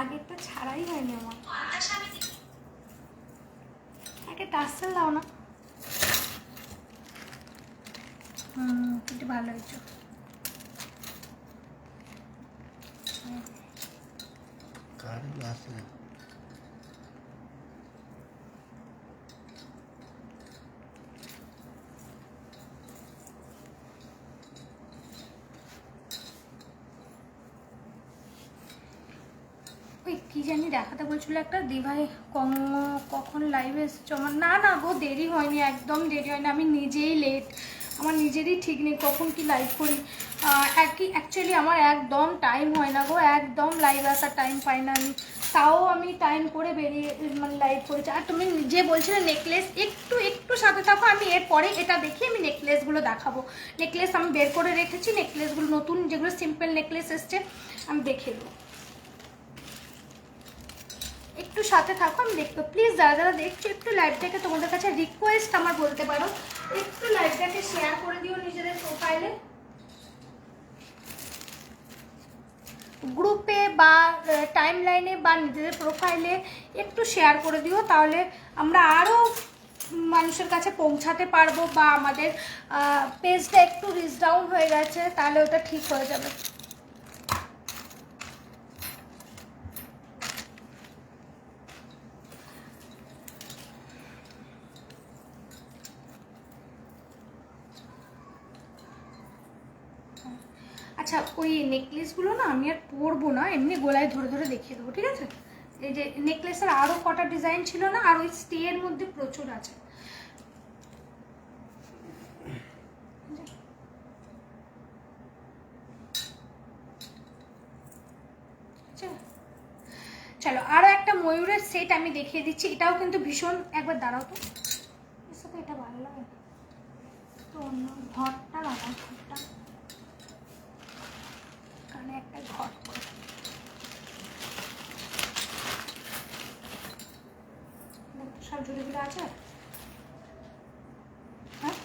আগেরটা ছাড়াই হয়নি আমার, একটা টাসেল দাও না। কিন্তু ভালো হয়েছে। ওই কি জানি দেখাতে বলছিল একটা, দিভাই কখন লাইভে এসেছো আমার? না না গো, দেরি হয়নি, একদম দেরি হয়নি, আমি নিজেই লেট, আমার নিজেরই ঠিক নেই কখন কি লাইভ করি। অ্যাকচুয়ালি আমার একদম টাইম হয় না গো, একদম লাইভ আসার টাইম পাই না আমি, তাও আমি টাইম করে বেরিয়ে মানে লাইভ করেছি। আর তুমি যে বলছিলে নেকলেস, একটু সাথে থাকো, আমি এরপরে এটা দেখি, আমি নেকলেসগুলো দেখাবো। নেকলেস আমি বের করে রেখেছি, নেকলেসগুলো নতুন যেগুলো সিম্পল নেকলেস এসছে আমি দেখে দেবো, একটু সাথে থাকো, আমি দেখবো। প্লিজ যারা যারা দেখছো, একটু লাইভটাকে তোমাদের কাছে রিকোয়েস্ট আমার বলতে পারো, একটু লাইভটাকে শেয়ার করে দিও নিজেদের প্রোফাইলে, গ্রুপে বা টাইম লাইনে বা নিজেদের প্রোফাইলে একটু শেয়ার করে দিও, তাহলে আমরা আরও মানুষের কাছে পৌঁছাতে পারবো, বা আমাদের পেজটা একটু রিচ ডাউন হয়ে গেছে, তাহলে ওটা ঠিক হয়ে যাবে। আচ্ছা ওই নেকলেসগুলো না আমি আর পরবো না, এমনি গলায় ধরে ধরে দেখিয়ে দেবো, ঠিক আছে? এই যে নেকলেসের আরও কটা ডিজাইন ছিল না, আর ওই স্টের মধ্যে প্রচুর আছে। চলো আরও একটা ময়ূরের সেট আমি দেখিয়ে দিচ্ছি, এটাও কিন্তু ভীষণ, একবার দাঁড়াও তো, এর সাথে এটা ভালো লাগে তো, অন্য ঘরটা লাগাও, ঘরটা কানে একটা ঘর করে, সব জুড়ে জুড়ে আছে। হ্যাঁ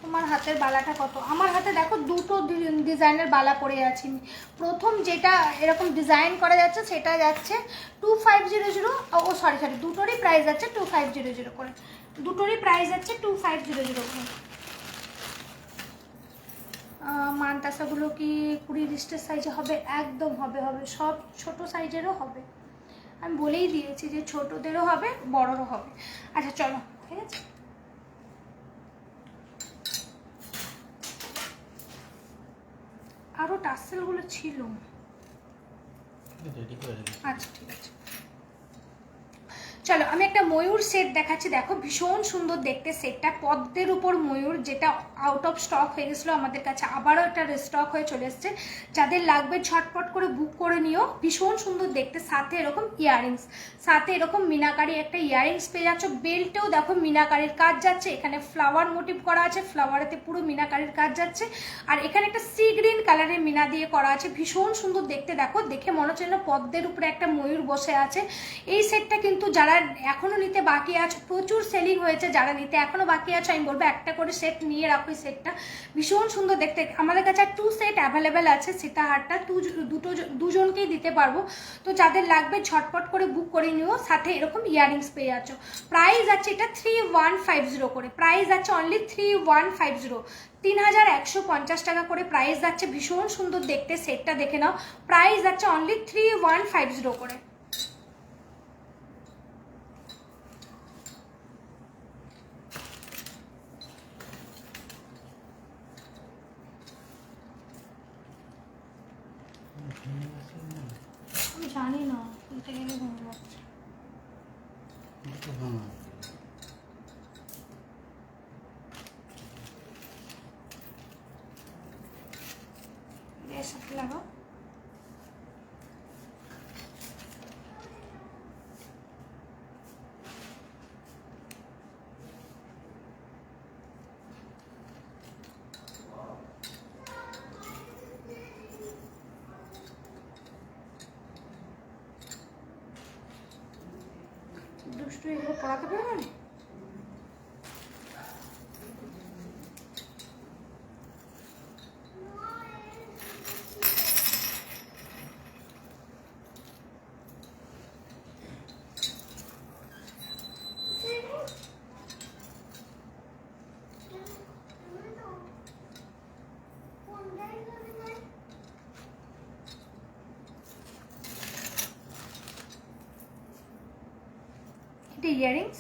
তোমার হাতের বালাটা কত? আমার হাতে দেখো দুটো ডিজাইনের বালা পরে আছি। প্রথম যেটা এরকম ডিজাইন করা যাচ্ছে সেটা যাচ্ছে 2500, ও সরি দুটোরই প্রাইস যাচ্ছে 2500 করে, দুটোরই প্রাইস যাচ্ছে 2500 করে। মানতাসাগুলো কি 20-20 সাইজে হবে? একদম হবে, সব ছোট সাইজেরও হবে, আমি বলেই দিয়েছি যে ছোটদেরও হবে বড়রও হবে। আচ্ছা চলো, ঠিক আছে। আরও টাসেলগুলো ছিল, আচ্ছা ঠিক আছে। চলো আমি একটা ময়ূর সেট দেখাচ্ছি, দেখো ভীষণ সুন্দর দেখতে সেটটা, পদ্মের উপর ময়ূর, যেটা আউট অফ স্টক হয়ে গেছিলো আমাদের কাছে, আবারও একটা রিস্টক হয়ে চলে এসছে। যাদের লাগবে ঝটপট করে বুক করে নিও, ভীষণ সুন্দর দেখতে, সাথে এরকম ইয়াররিংস, সাথে এরকম মিনাকারি একটা ইয়াররিংস পেয়ে যাচ্ছ। বেল্টেও দেখো মিনাকারির কাজ যাচ্ছে, এখানে ফ্লাওয়ার মোটিভ করা আছে, ফ্লাওয়ারেতে পুরো মিনাকারির কাজ যাচ্ছে, আর এখানে একটা সি গ্রিন কালারের মিনা দিয়ে করা আছে, ভীষণ সুন্দর দেখতে। দেখো দেখে মনে হচ্ছে না পদ্মের উপরে একটা ময়ূর বসে আছে। এই সেটটা কিন্তু যারা এখনো নিতে বাকি আছে, প্রচুর সেলিং হয়েছে, যারা নিতে এখনো বাকি আছে আমি বলবো একটা করে সেট নিয়ে রাখো। এই সেটটা ভীষণ সুন্দর দেখতে, আমাদের কাছে 2 সেট অ্যাভেলেবেল আছে, সীতাহারটা দুজনকেই দিতে পারবো। তো যাদের লাগবে ঝটপট করে বুক করে নিও, সাথে এরকম ইয়াররিংস পেয়ে যাচ্ছ। প্রাইস আছে এটা 3150 করে, প্রাইস আছে অনলি 3150, 3150 টাকা করে প্রাইস যাচ্ছে। ভীষণ সুন্দর দেখতে সেটটা, দেখে নাও, প্রাইস যাচ্ছে অনলি 3150 করে। আমি জানি না খুলতে গেলে ভেঙে যাচ্ছে। এর সাথে লাগাও। দুষ্টু এগুলো পড়াতে পারবেন? এটা ইয়াররিংস,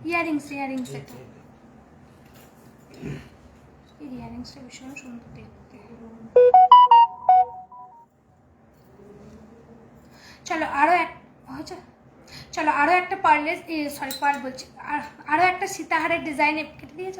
ইয়াররিংস এটা, এই ইয়াররিংসটা ভীষণ সুন্দর দেখতে। চলো আরও এক হয়েছে, চলো আরও একটা পার্লেস, পার্ল বলছি, আরও একটা সীতাহারের ডিজাইনে কেটে দিয়েছ,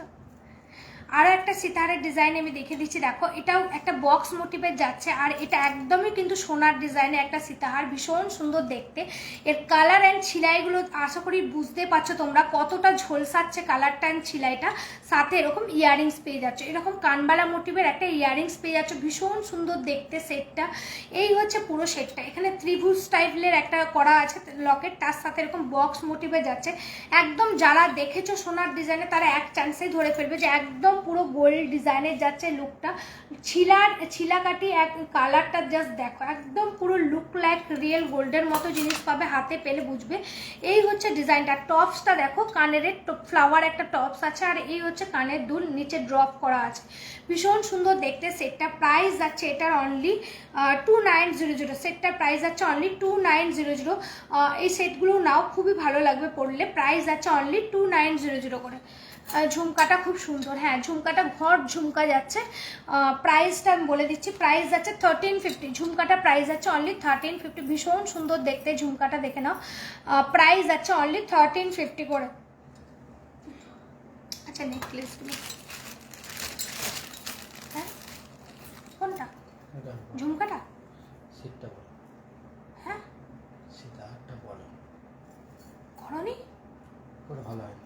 আরও একটা সীতাহারের ডিজাইন আমি দেখে দিচ্ছি। দেখো এটাও একটা বক্স মোটিভের যাচ্ছে, আর এটা একদমই কিন্তু সোনার ডিজাইনে একটা সীতাহার, ভীষণ সুন্দর দেখতে। এর কালার অ্যান্ড ছিলাইগুলো আশা করি বুঝতে পারছো তোমরা কতটা ঝলসাচ্ছে কালারটা অ্যান্ড ছিলাইটা, সাথে এরকম ইয়াররিংস পেয়ে যাচ্ছে, এরকম কানবালা মোটিভের একটা ইয়াররিংস পেয়ে যাচ্ছে, ভীষণ সুন্দর দেখতে সেটটা। এই হচ্ছে পুরো সেটটা, এখানে ত্রিভুজ স্টাইলের একটা করা আছে লকেট, তার সাথে এরকম বক্স মোটিভে যাচ্ছে। একদম যারা দেখেছো সোনার ডিজাইনে তারা এক চান্সেই ধরে ফেলবে যে একদম পুরো গোল্ড ডিজাইনের যাচ্ছে লুকটা। ছিলাকাটি এক কালারটা জাস্ট দেখো, একদম পুরো লুক লাইক রিয়েল গোল্ডের মতো জিনিস পাবে, হাতে পেলে বুঝবে। এই হচ্ছে ডিজাইনটা, টপসটা দেখো, কানের ফ্লাওয়ার একটা টপস আছে, আর এই হচ্ছে কানের দুল নিচে ড্রপ করা আছে, ভীষণ সুন্দর দেখতে সেটটা। প্রাইস যাচ্ছে এটার অনলি 2900, সেটটার প্রাইস যাচ্ছে অনলি 2900। এই সেটগুলো নাও, খুবই ভালো লাগবে পড়লে, প্রাইস যাচ্ছে অনলি 2900 করে। ঝুমকাটা খুব সুন্দর, হ্যাঁ ঝুমকাটা ভর ঝুমকা যাচ্ছে। প্রাইসটা আমি বলে দিচ্ছি, প্রাইস যাচ্ছে 1350। ঝুমকাটা প্রাইস যাচ্ছে অনলি 1350। ভীষণ সুন্দর দেখতে ঝুমকাটা, দেখে নাও। প্রাইস যাচ্ছে অনলি 1350 করে। আচ্ছা নেকলেসগুলো, হ্যাঁ কোনটা? ঝুমকাটা, হ্যাঁ করনি
ভালো হয়।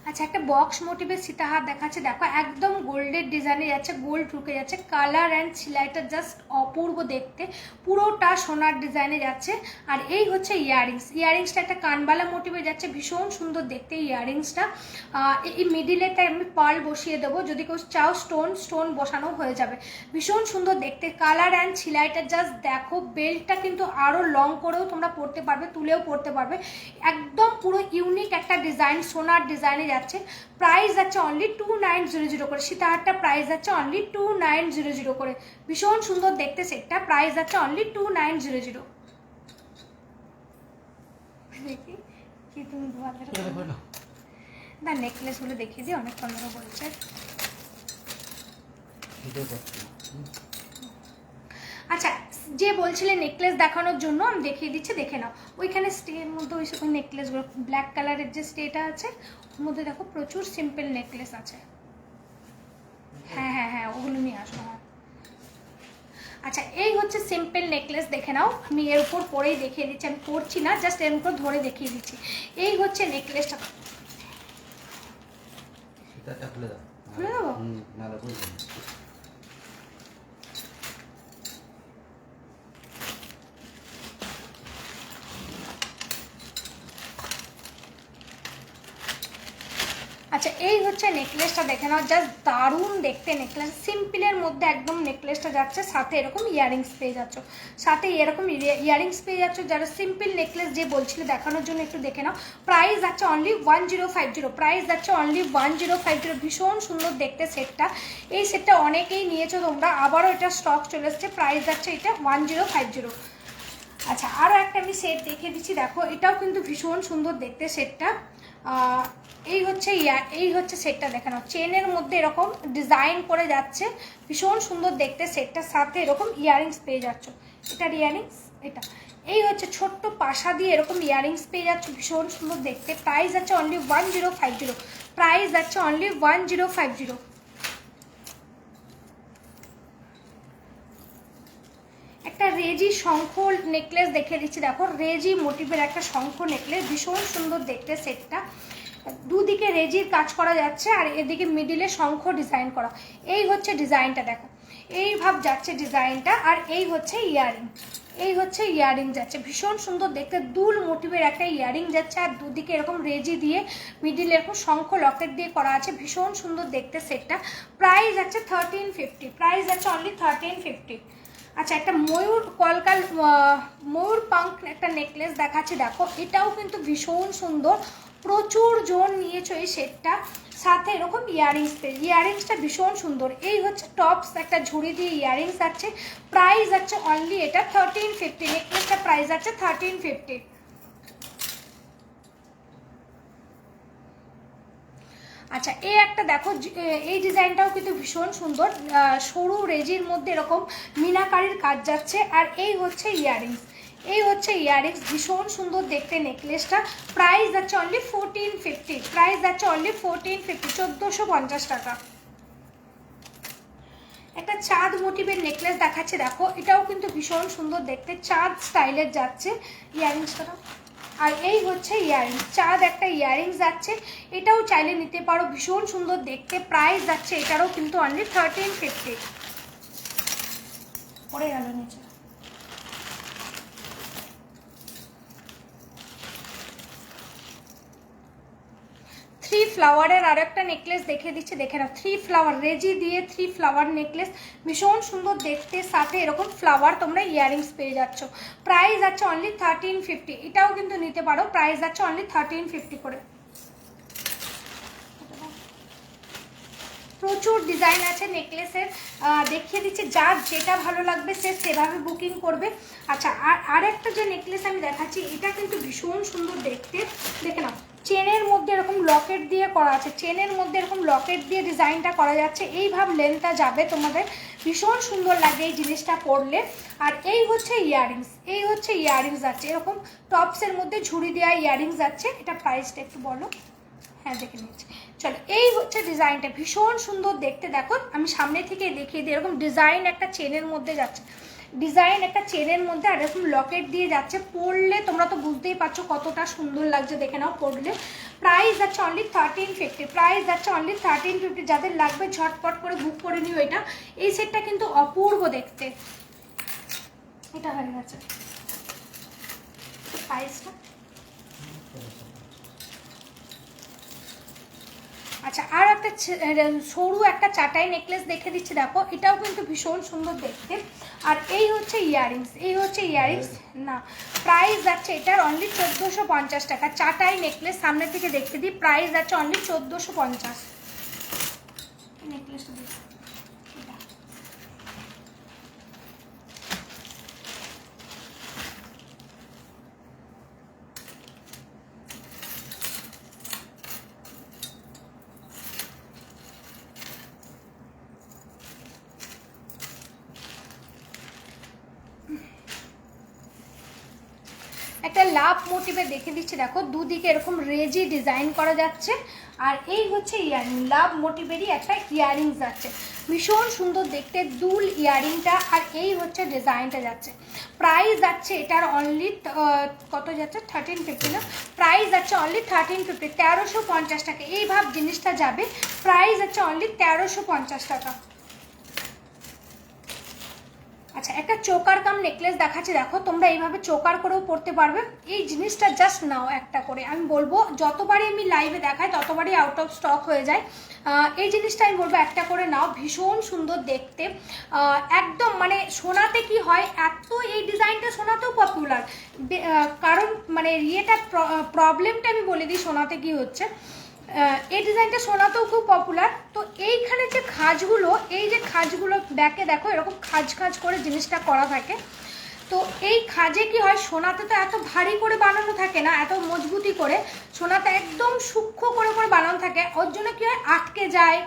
আচ্ছা একটা বক্স মোটিভের সীতাহার দেখাচ্ছে, দেখো একদম গোল্ডের ডিজাইনে যাচ্ছে, গোল্ড ঢুকে যাচ্ছে, কালার অ্যান্ড সেলাইটা জাস্ট অপূর্ব দেখতে, পুরোটা সোনার ডিজাইনে যাচ্ছে। আর এই হচ্ছে ইয়াররিংসটা একটা কানবালা মোটিভে যাচ্ছে, ভীষণ সুন্দর দেখতে ইয়াররিংসটা। এই মিডিলেটা আমি পার্ল বসিয়ে দেবো, যদি কেউ চাও স্টোন বসানো হয়ে যাবে। ভীষণ সুন্দর দেখতে, কালার অ্যান্ড সেলাইটা জাস্ট দেখো। বেল্টটা কিন্তু আরও লং করেও তোমরা পরতে পারবে, তুলেও পরতে পারবে, একদম পুরো ইউনিক একটা ডিজাইন, সোনার ডিজাইনে যাচ্ছে। প্রাইস যাচ্ছে অনলি 2900 করে। সীতাহারটা প্রাইস যাচ্ছে অনলি 2900 করে। ভীষণ সুন্দর দেখতে সেটটা, প্রাইস যাচ্ছে অনলি 2900। দেখি কি তুমি না নেকলেস গুলো দেখিয়ে দিই, অনেক পনেরো বলছে। আচ্ছা যে বলছিলে নেকলেস দেখানোর জন্য আমি দেখিয়ে দিচ্ছি, দেখে নাও। ওইখানে স্টের মধ্যে ওই নেকলেসগুলো ব্ল্যাক কালারের যে স্টেটা আছে ওর মধ্যে দেখো প্রচুর সিম্পল নেকলেস আছে। হ্যাঁ হ্যাঁ হ্যাঁ ওগুলো নিয়ে আসো। আচ্ছা এই হচ্ছে সিম্পল নেকলেস, দেখে নাও। আমি এর উপর পরেই দেখিয়ে দিচ্ছি, আমি পরছি না, জাস্ট এর উপর ধরে দেখিয়ে দিচ্ছি। এই হচ্ছে নেকলেসটা, খুলে দেবো। আচ্ছা এই হচ্ছে নেকলেসটা, দেখে নাও, জাস্ট দারুণ দেখতে নেকলেস। সিম্পলের মধ্যে একদম নেকলেসটা যাচ্ছে, সাথে এরকম ইয়ারিংস পেয়ে যাচ্ছ, সাথে এরকম ইয়ারিংস পেয়ে যাচ্ছ। যারা সিম্পল নেকলেস যে বলছিল দেখানোর জন্য একটু দেখে নাও। প্রাইস যাচ্ছে অনলি 1050, প্রাইস যাচ্ছে অনলি 1050। ভীষণ সুন্দর দেখতে সেটটা, এই সেটটা অনেকেই নিয়েছো তোমরা, আবারও এটা স্টক চলে এসছে। প্রাইস যাচ্ছে এটা 1050। আচ্ছা আরও একটা আমি সেট দেখিয়ে দিচ্ছি, দেখো এটাও কিন্তু ভীষণ সুন্দর দেখতে সেটটা। এই হচ্ছে সেটটা, দেখে নাও। চেনের মধ্যে এরকম ডিজাইন করে যাচ্ছে, ভীষণ সুন্দর দেখতে সেটটার সাথে এরকম ইয়ারিংস পেয়ে যাচ্ছ। এটার ইয়ারিংস এটা, এই হচ্ছে ছোট্ট পাশা দিয়ে এরকম ইয়ারিংস পেয়ে যাচ্ছ, ভীষণ সুন্দর দেখতে। প্রাইস আছে অনলি 1050, প্রাইস আছে অনলি 1050। একটা রেজি শঙ্খ নেকলেস দেখে দিচ্ছি, দেখো রেজি মোটিভের একটা শঙ্খ নেকলেস, ভীষণ সুন্দর দেখতে সেটটা। দুদিকে রেজির কাজ করা যাচ্ছে আর এদিকে মিডিলে শঙ্খ ডিজাইন করা। এই হচ্ছে ডিজাইনটা, দেখো এই ভাব যাচ্ছে ডিজাইনটা। আর এই হচ্ছে ইয়ারিং, এই হচ্ছে ইয়ারিং যাচ্ছে, ভীষণ সুন্দর দেখতে। দুল মোটিভের একটা ইয়ারিং যাচ্ছে আর দুদিকে এরকম রেজি দিয়ে মিডিলে এরকম শঙ্খ লকেট দিয়ে করা আছে, ভীষণ সুন্দর দেখতে সেটটা। প্রাইস আছে 1350, প্রাইস আছে অনলি 1350। আচ্ছা একটা ময়ূর পাঙ্ক একটা নেকলেস দেখাচ্ছি, দেখো এটাও কিন্তু ভীষণ সুন্দর, প্রচুর জন নিয়েছো এই সেটটা, সাথে এরকম ইয়ারিংসটা ভীষণ সুন্দর। এই হচ্ছে টপস একটা ঝুড়ি দিয়ে ইয়ারিংস আছে, প্রাইস আছে অনলি এটা 1350। নেকলেসটা প্রাইস আছে 1350। আচ্ছা এই একটা দেখো, এই ডিজাইনটাও কিন্তু ভীষণ সুন্দর, সরু রেজির মধ্যে এরকম মিনাকারির কাজ যাচ্ছে। আর এই হচ্ছে ইয়ারিংস, এই হচ্ছে ইয়ারিংস, ভীষণ সুন্দর দেখতে নেকলেসটা। প্রাইস যাচ্ছে অনলি 1450, প্রাইস যাচ্ছে অনলি 1450, 1450 টাকা। একটা চাঁদ মোটিভের নেকলেস দেখাচ্ছে, দেখো এটাও কিন্তু ভীষণ সুন্দর দেখতে, চাঁদ স্টাইলের যাচ্ছে ইয়ারিংসটা। আর এই হচ্ছে ইয়ারিংস, চাঁদ একটা ইয়ারিংস যাচ্ছে, এটাও চাইলে নিতে পারো, ভীষণ সুন্দর দেখতে। প্রাইস যাচ্ছে এটারও কিন্তু অনলি 1350। পরে গেল নিচে। থ্রি ফ্লাওয়ারের আর একটা নেকলেস দেখে দিচ্ছে, দেখে নাও। থ্রি ফ্লাওয়ার রেজি দিয়ে থ্রি ফ্লাওয়ার নেকলেস, ভীষণ সুন্দর দেখতে, সাথে এরকম ফ্লাওয়ার তোমরা ইয়ারিংস পেয়ে যাচ্ছ। প্রাইস আছে অনলি 1350, এটাও কিন্তু নিতে পারো, প্রাইস আছে অনলি 1350 করে। প্রচুর ডিজাইন আছে নেকলেসের, দেখিয়ে দিচ্ছি, যার যেটা ভালো লাগবে সে সেভাবে বুকিং করবে। আচ্ছা, আর একটা যে নেকলেস আমি দেখাচ্ছি, এটা কিন্তু ভীষণ সুন্দর দেখতে, দেখে নাও। চেনের মধ্যে এরকম লকেট দিয়ে করা আছে, চেনের মধ্যে এরকম লকেট দিয়ে ডিজাইনটা করা যাচ্ছে, এইভাবে লেন্থটা যাবে তোমাদের, ভীষণ সুন্দর লাগে এই জিনিসটা পরলে। আর এই হচ্ছে ইয়াররিংস, এই হচ্ছে ইয়াররিংস যাচ্ছে এরকম টপসের মধ্যে ঝুড়ি দেওয়া ইয়াররিংস যাচ্ছে। এটা প্রাইসটা একটু বলো। হ্যাঁ, দেখে নিচ্ছি, চলো। এই হচ্ছে ডিজাইনটা, ভীষণ সুন্দর দেখতে, দেখো আমি সামনে থেকে দেখিয়ে দিই। এরকম ডিজাইন একটা চেনের মধ্যে যাচ্ছে, ডিজাইন একটা চেনের মধ্যে, আর এরকম লকেট দিয়ে যাচ্ছে। পরলে তোমরা তো বুঝতেই পারছো কতটা সুন্দর লাগছে, দেখে নাও পরলে। প্রাইস যাচ্ছে অনলি 1350, প্রাইস যাচ্ছে অনলি 1350। যাদের লাগবে ঝটপট করে বুক করে নিও এটা। এই সেটটা কিন্তু অপূর্ব দেখতে। এটা হয়ে গেছে প্রাইসটা। আচ্ছা, আর একটা সরু একটা চাটাই নেকলেস দেখে দিচ্ছি, দেখো এটাও কিন্তু ভীষণ সুন্দর দেখতে। আর এই হচ্ছে ইয়াররিংস, এই হচ্ছে ইয়াররিংস। না, প্রাইস যাচ্ছে এটার অনলি 1450 টাকা। চাটাই নেকলেস সামনে থেকে দেখতে দিই, প্রাইস যাচ্ছে অনলি 1450। নেকলেসটা দেখি, একটা লাভ মোটিভে দেখে দিচ্ছি, দেখো দুদিকে এরকম রেজি ডিজাইন করা যাচ্ছে। আর এই হচ্ছে ইয়ারিং, লাভ মোটিভেরই একটা ইয়ারিং যাচ্ছে, ভীষণ সুন্দর দেখতে দুল ইয়ারিংটা। আর এই হচ্ছে ডিজাইনটা যাচ্ছে। প্রাইস যাচ্ছে এটার অনলি কত যাচ্ছে, 1350 না, প্রাইস যাচ্ছে অনলি 1350, 1350 টাকা। এইভাবে জিনিসটা যাবে, প্রাইস যাচ্ছে অনলি 1350 টাকা। আচ্ছা, একটা চোকার কাম নেকলেস দেখাচ্ছি, দেখো তোমরা এইভাবে চোকার করেও পরতে পারবে। এই জিনিসটা জাস্ট নাও একটা করে, আমি বলবো যতবারই আমি লাইভে দেখাই ততবারই আউট অফ স্টক হয়ে যায়। এই জিনিসটা আমি বলবো একটা করে নাও, ভীষণ সুন্দর দেখতে। একদম মানে সোনাতে কি হয়, এত এই ডিজাইনটা সোনাতেও পপুলার, কারণ মানে ইয়েটার প্রবলেমটা আমি বলে দিই সোনাতে কি হচ্ছে। এই ডিজাইনটা সোনাতেও খুব পপুলার। তো এইখানে যে খাজগুলো, এই যে খাজগুলো ব্যাকে দেখো এরকম খাজ খাজ করে জিনিসটা করা থাকে। তো এই খাজে কি হয়, সোনাতে তো এত ভারী করে বানানো থাকে না, এত মজবুতি করে, সোনাতে একদম সূক্ষ্ম করে করে বানানো থাকে, ওর জন্য কি হয় আটকে যায়,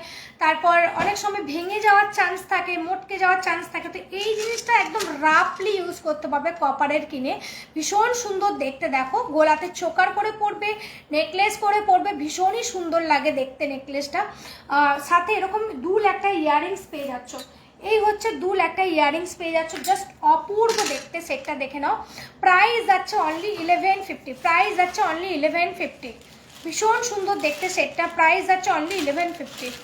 তারপর অনেক সময় ভেঙে যাওয়ার চান্স থাকে, মটকে যাওয়ার চান্স থাকে। তো এই জিনিসটা একদম রাফলি ইউজ করতে পারবে কপারের কিনে, ভীষণ সুন্দর দেখতে। দেখো গোলাতে চোকার করে পরবে, নেকলেস করে পরবে, ভীষণই সুন্দর লাগে দেখতে নেকলেসটা। সাথে এরকম দুল একটা ইয়াররিংস পেয়ে যাচ্ছ, এই হচ্ছে দুল একটা ইয়াররিংস পেয়ে যাচ্ছ, জাস্ট অপূর্ব দেখতে। সেটটা দেখে নাও, প্রাইস যাচ্ছে অনলি 1150, প্রাইস যাচ্ছে অনলি 1150, ভীষণ সুন্দর দেখতে সেটটা, প্রাইস যাচ্ছে অনলি 1150।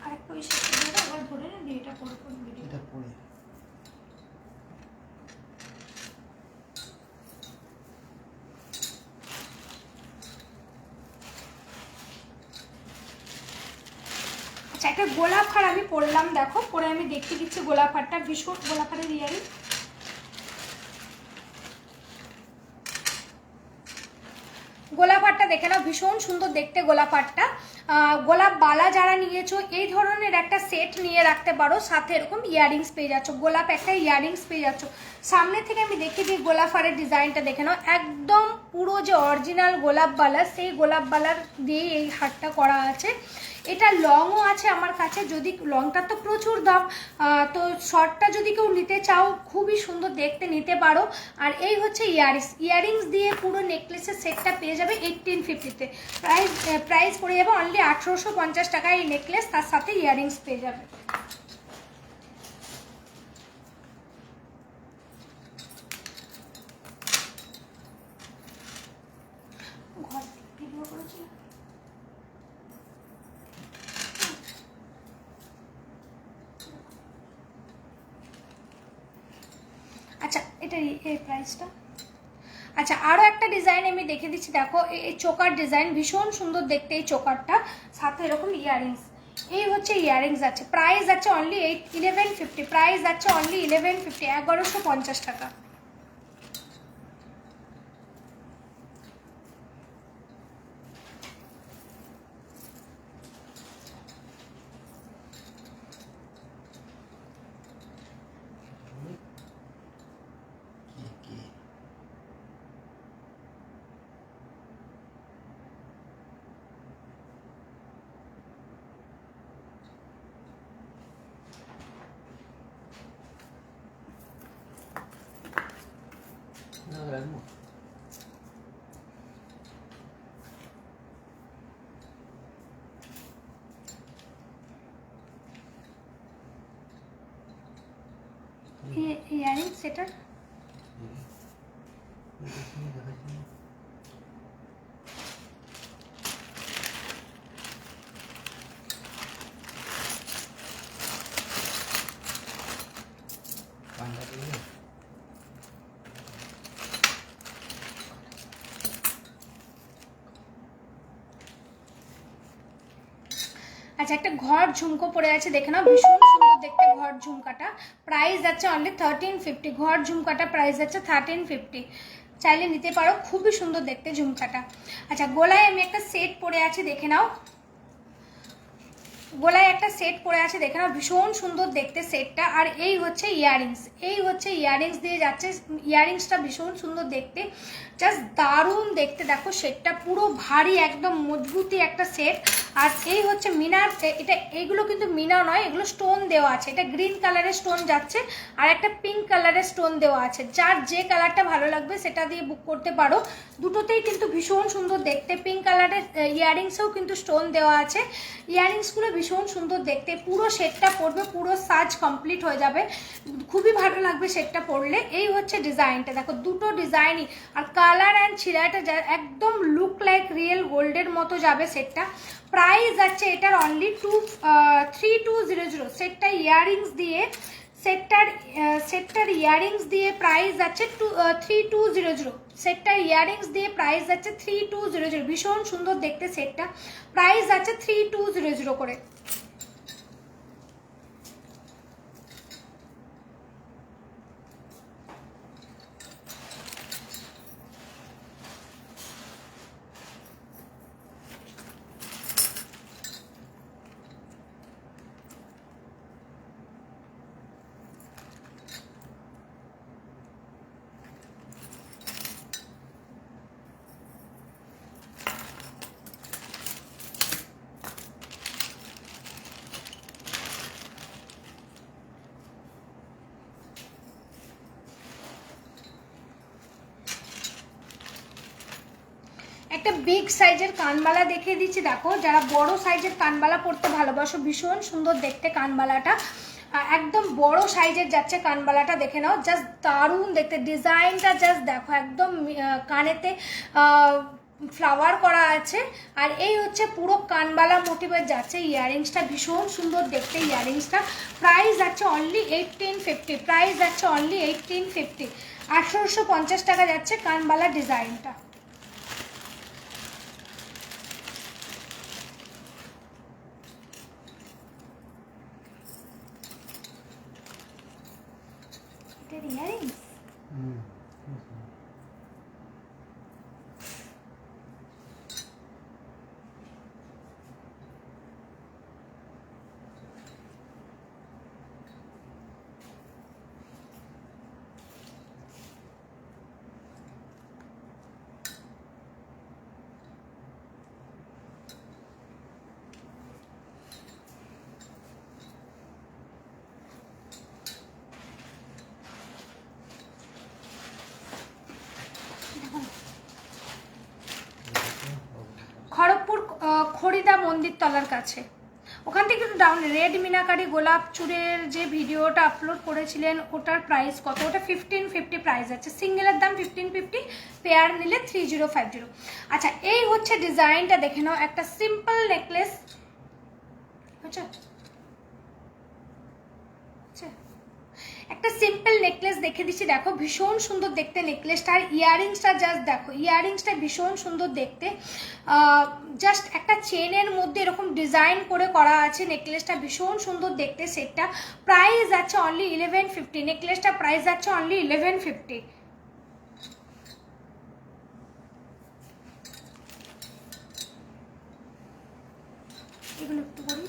আরেকটা ওই সেটটা আবার ধরে না দিয়ে এটা পরে পরে ভিডিওটা পরে। আচ্ছা, একটা গোলাপ হার আমি পরলাম, দেখো পরে আমি দেখতে দিচ্ছি গোলাপ হারটা, ভীষণ গোলাপ হারের ইয়ারিং। গোলাপ হারটা দেখে নাও, ভীষণ সুন্দর দেখতে গোলাপ হারটা। গোলাপ বালা যারা নিয়েছো এই ধরনের একটা সেট নিয়ে রাখতে পারো, সাথে এরকম ইয়াররিংস পেয়ে যাচ্ছ, গোলাপ একটা ইয়াররিংস পেয়ে যাচ্ছ। সামনে থেকে আমি দেখিয়ে দিই গোলাপ হারের ডিজাইনটা দেখে নাও, একদম পুরো যে অরিজিনাল গোলাপ বালা, সেই গোলাপ বালার দিয়ে এই হারটা করা আছে। এটা লংও আছে আমার কাছে, যদি লংটার তো প্রচুর দাম, তো শর্টটা যদি কেউ নিতে চাও খুবই সুন্দর দেখতে নিতে পারো। আর এই হচ্ছে ইয়াররিংস, ইয়াররিংস দিয়ে পুরো নেকলেসের সেটটা পেয়ে যাবে 1850-তে। প্রাইস পড়ে যাবে অনলি 1850 টাকায় এই নেকলেস, তার সাথে ইয়াররিংস পেয়ে যাবে। ঘর ভিডিও করেছি। আচ্ছা, এটার এই প্রাইসটা। আচ্ছা, আরও একটা ডিজাইন আমি দেখে দিচ্ছি, দেখো এই চোকার ডিজাইন, ভীষণ সুন্দর দেখতে এই চোকারটা, সাথে এরকম ইয়াররিংস। এই হচ্ছে ইয়াররিংস আছে, প্রাইস আছে অনলি 1150, প্রাইস আছে অনলি 1150, 1150 টাকা।
রাখবো।
ইয়ারিং সেটার
পান্ডা দিলে
আচ্ছা, একটা ঘর ঝুমকো পড়ে আছে, দেখে নাও, ভীষণ সুন্দর দেখতে ঘর ঝুমকাটা। প্রাইস যাচ্ছে অনলি 1350। ঘর ঝুমকাটা প্রাইস যাচ্ছে 1350, চাইলে নিতে পারো, খুবই সুন্দর দেখতে ঝুমকাটা। আচ্ছা, গলায় আমি একটা সেট পরে আছে, দেখে নাও, গলায় একটা সেট পরে আছে, দেখে নাও, ভীষণ সুন্দর দেখতে সেটটা। আর এই হচ্ছে ইয়ারিংস, এই হচ্ছে ইয়ারিংস দিয়ে যাচ্ছে, ইয়ারিংসটা ভীষণ সুন্দর দেখতে, জাস্ট দারুণ দেখতে। দেখো সেটটা পুরো ভারী, একদম মজবুতি একটা সেট। আর এই হচ্ছে মিনার, এটা এইগুলো কিন্তু মিনা নয়, এগুলো স্টোন দেওয়া আছে। এটা গ্রিন কালারের স্টোন যাচ্ছে আর একটা পিঙ্ক কালারের স্টোন দেওয়া আছে। যার যে কালারটা ভালো লাগবে সেটা দিয়ে বুক করতে পারো। দুটোতেই কিন্তু ভীষণ সুন্দর দেখতে। পিঙ্ক কালারের ইয়ারিংসেও কিন্তু স্টোন দেওয়া আছে। ইয়ারিংসগুলো ভীষণ সুন্দর দেখতে। পুরো সেটটা পরবে, পুরো সাজ কমপ্লিট হয়ে যাবে, খুবই ভালো লাগবে সেটটা পরলে। এই হচ্ছে ডিজাইনটা, দেখো দুটো ডিজাইনই। আর কালার অ্যান্ড ছিলাটা একদম লুক লাইক রিয়েল গোল্ডের মতো যাবে সেটটা। প্রাইস যাচ্ছে এটার অনলি 3200। সেটটা ইয়ারিংস দিয়ে, সেটটার ইয়ারিংস দিয়ে প্রাইস যাচ্ছে 3200। সেটটার ইয়ারিংস দিয়ে প্রাইস যাচ্ছে 3200। ভীষণ সুন্দর দেখতে সেটটা, প্রাইস যাচ্ছে 3200 করে। একটা বিগ সাইজের কানবালা দেখিয়ে দিচ্ছি, দেখো যারা বড় সাইজের কানবালা পরতে ভালোবাসো, ভীষণ সুন্দর দেখতে কানবালাটা, একদম বড় সাইজের যাচ্ছে কানবালাটা, দেখে নাও, জাস্ট দারুণ দেখতে ডিজাইনটা, জাস্ট দেখো, একদম কানেতে ফ্লাওয়ার করা আছে। আর এই হচ্ছে পুরো কানবালা মোটিভের যাচ্ছে ইয়ারিংসটা, ভীষণ সুন্দর দেখতে ইয়ারিংসটা। প্রাইস যাচ্ছে অনলি 1850। প্রাইস যাচ্ছে অনলি 1850, 1850 টাকা যাচ্ছে কানবালা ডিজাইনটা। ইয়ারিংস খড়গপুর খড়িদা মন্দির তলার কাছে, ওখান থেকে একটু ডাউন। রেড মিনাকারি গোলাপ চূড়ের যে ভিডিওটা আপলোড করেছিলেন ওটার প্রাইস কত? ওটা 1550 প্রাইস আছে, সিঙ্গেলের দাম 1550, পেয়ার নিলে 3050। আচ্ছা, এই হচ্ছে ডিজাইনটা, দেখে নাও, একটা সিম্পল নেকলেস, আচ্ছা একটা সিম্পল নেকলেস দেখে দিচ্ছি, দেখো ভীষণ সুন্দর দেখতে নেকলেসটা। আর ইয়ারিংসটা জাস্ট দেখো, ইয়ারিংসটা ভীষণ সুন্দর দেখতে, জাস্ট একটা চেনের মধ্যে এরকম ডিজাইন করে করা আছে নেকলেসটা, ভীষণ সুন্দর দেখতে সেটটা। প্রাইস যাচ্ছে অনলি 1150। নেকলেসটা প্রাইস যাচ্ছে অনলি 1150। এগুলো একটু করি।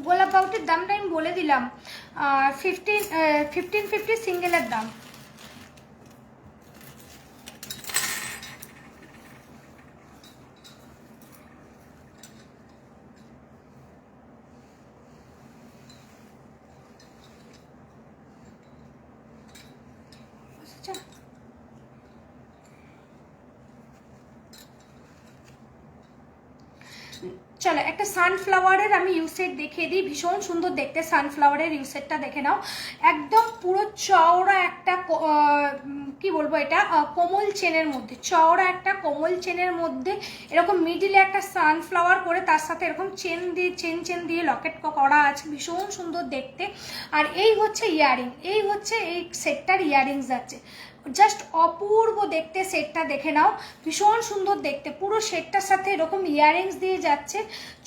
গোলাপ বাউটির দামটা আমি বলে দিলাম, 1550 সিঙ্গেলের দাম। আচ্ছা, চলো একটা সানফ্লাওয়ারের আমি ইউসেট দেখিয়ে দিই, ভীষণ সুন্দর দেখতে। সানফ্লাওয়ারের ইউসেটটা দেখে নাও, একদম পুরো চওড়া একটা কি বলবো এটা, কোমল চেনের মধ্যে, চওড়া একটা কোমল চেনের মধ্যে এরকম মিডিলে একটা সানফ্লাওয়ার করে তার সাথে এরকম চেন দিয়ে চেন দিয়ে লকেট করা আছে, ভীষণ সুন্দর দেখতে। আর এই হচ্ছে ইয়ারিং, এই হচ্ছে এই সেটটার ইয়ারিংস আছে, জাস্ট অপূর্ব দেখতে। সেটটা দেখে নাও, ভীষণ সুন্দর দেখতে। পুরো সেটটার সাথে এরকম ইয়ারিংস দিয়ে যাচ্ছে,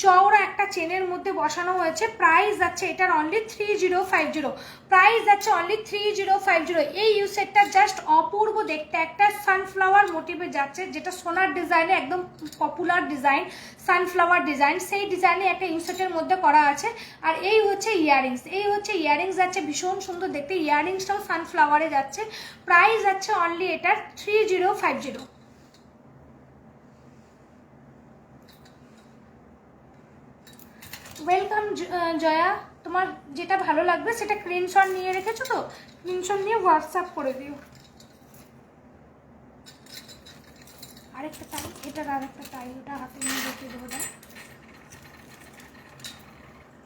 চওড়া একটা চেনের মধ্যে বসানো হয়েছে। প্রাইস যাচ্ছে এটার অনলি 3050, প্রাইস যাচ্ছে অনলি 3050। এই ইউসেটটা জাস্ট অপূর্ব দেখতে, একটা সানফ্লাওয়ার মোটিভে যাচ্ছে, যেটা সোনার ডিজাইনে একদম পপুলার ডিজাইন, সানফ্লাওয়ার ডিজাইন, সেই ডিজাইনে একটা ইউসেটের মধ্যে করা আছে। আর এই হচ্ছে ইয়ারিংস, এই হচ্ছে ইয়ারিংস যাচ্ছে, ভীষণ সুন্দর দেখতে। ইয়ারিংসটাও সানফ্লাওয়ারে যাচ্ছে, প্রাইস যাচ্ছে অনলি এটার 3050। ওয়েলকাম জয়া, তোমার যেটা ভালো লাগবে সেটা স্ক্রিনশট নিয়ে রেখেছো তো, স্ক্রিনশট নিয়ে হোয়াটসঅ্যাপ করে দিও। আরেকটা টাই, এটার আরেকটা টাই, ওটা হাতে নিয়ে দেখিয়ে দেবো।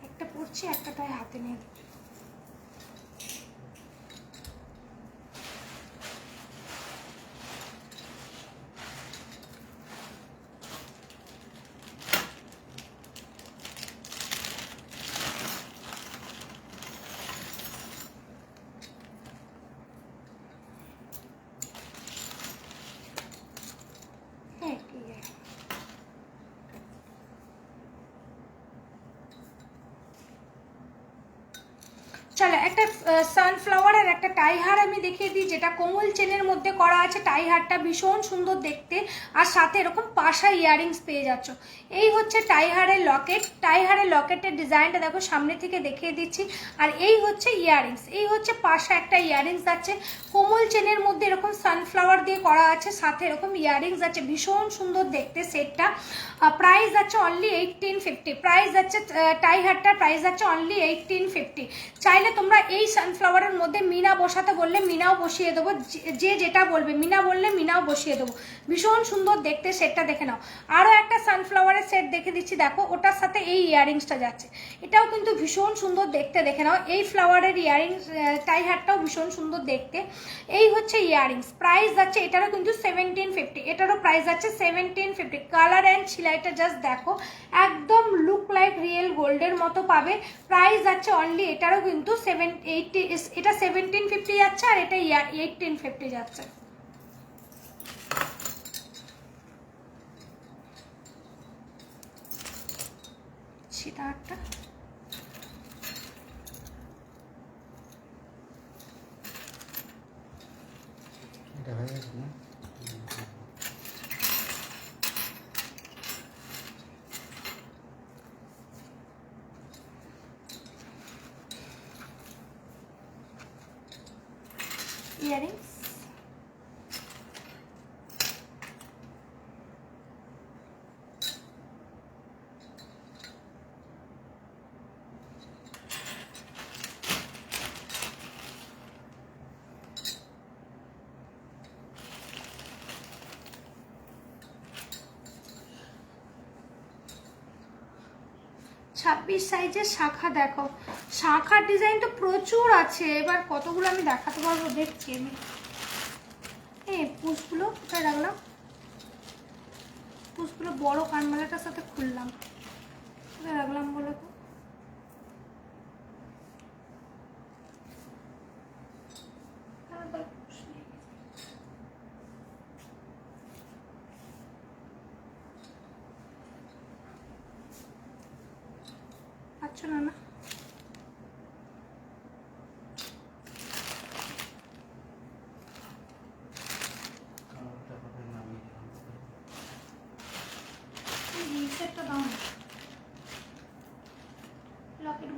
একটা পড়ছি, একটা টাই হাতে নিয়ে দেবো। হ্যাঁ, ঠিক আছে। চলো একটা সানফ্লাওয়ারের একটা টাই হার আমি দেখিয়ে দিই, যেটা কোমল চেনের মধ্যে করা আছে। টাই হারটা ভীষণ সুন্দর দেখতে, আর সাথে এরকম পাশা ইয়ারিংস পেয়ে যাচ্ছ। এই হচ্ছে টাই হারের লকেট, টাই হারের লকেটের ডিজাইনটা দেখো, সামনে থেকে দেখিয়ে দিচ্ছি। আর এই হচ্ছে ইয়ারিংস, এই হচ্ছে পাশা একটা ইয়ারিংস আছে, কোমল চেনের মধ্যে এরকম সানফ্লাওয়ার দিয়ে করা আছে, সাথে এরকম ইয়ারিংস আছে, ভীষণ সুন্দর দেখতে সেটটা। প্রাইস যাচ্ছে অনলি 1850, প্রাইস যাচ্ছে টাই হারটার প্রাইস যাচ্ছে অনলি 1850। চাইলে তোমরা এই সানফ্লাওয়ারের মধ্যে মিনা বসাতে বললে মিনাও বসিয়ে দেবো, যে যেটা বলবে, মিনা বললে মিনাও বসিয়ে দেবো, ভীষণ সুন্দর দেখতে। সেটটা দেখে নাও। আরও একটা সানফ্লাওয়ারের সেট দেখে দিচ্ছি, দেখো ওটার সাথে এই ইয়ারিংসটা যাচ্ছে, এটাও কিন্তু ভীষণ সুন্দর দেখতে। দেখে নাও, এই ফ্লাওয়ারের ইয়ারিংস টাই হারটাও ভীষণ সুন্দর দেখতে। এই হচ্ছে ইয়ারিংস, প্রাইস যাচ্ছে এটারও কিন্তু 1750, এটারও প্রাইস যাচ্ছে 1750। কালার অ্যান্ড সেলাইটা জাস্ট দেখো, একদম লুক লাইক রিয়েল গোল্ডের মতো পাবে। প্রাইস যাচ্ছে অনলি এটারও কিন্তু 780, এটা 1750 যাচ্ছে, আর এটা 1850 যাচ্ছে। সেটা একটা
এটা হয়ে গেছে না?
ইয়ারিংস, ছাব্বিশ সাইজের শাখা দেখো, শাখার ডিজাইন তো প্রচুর আছে, এবার কতগুলো আমি দেখাতে পারবো দেখছি আমি। এই পুষগুলো কোথায় রাখলাম, পুষগুলো বড় কানমালাটার সাথে খুললাম, কোথায় রাখলাম বলো তো। আচ্ছা না না,
কালারটা কোথায় নামিয়ে দিলাম?
এই সেটটা দাও না, লকেট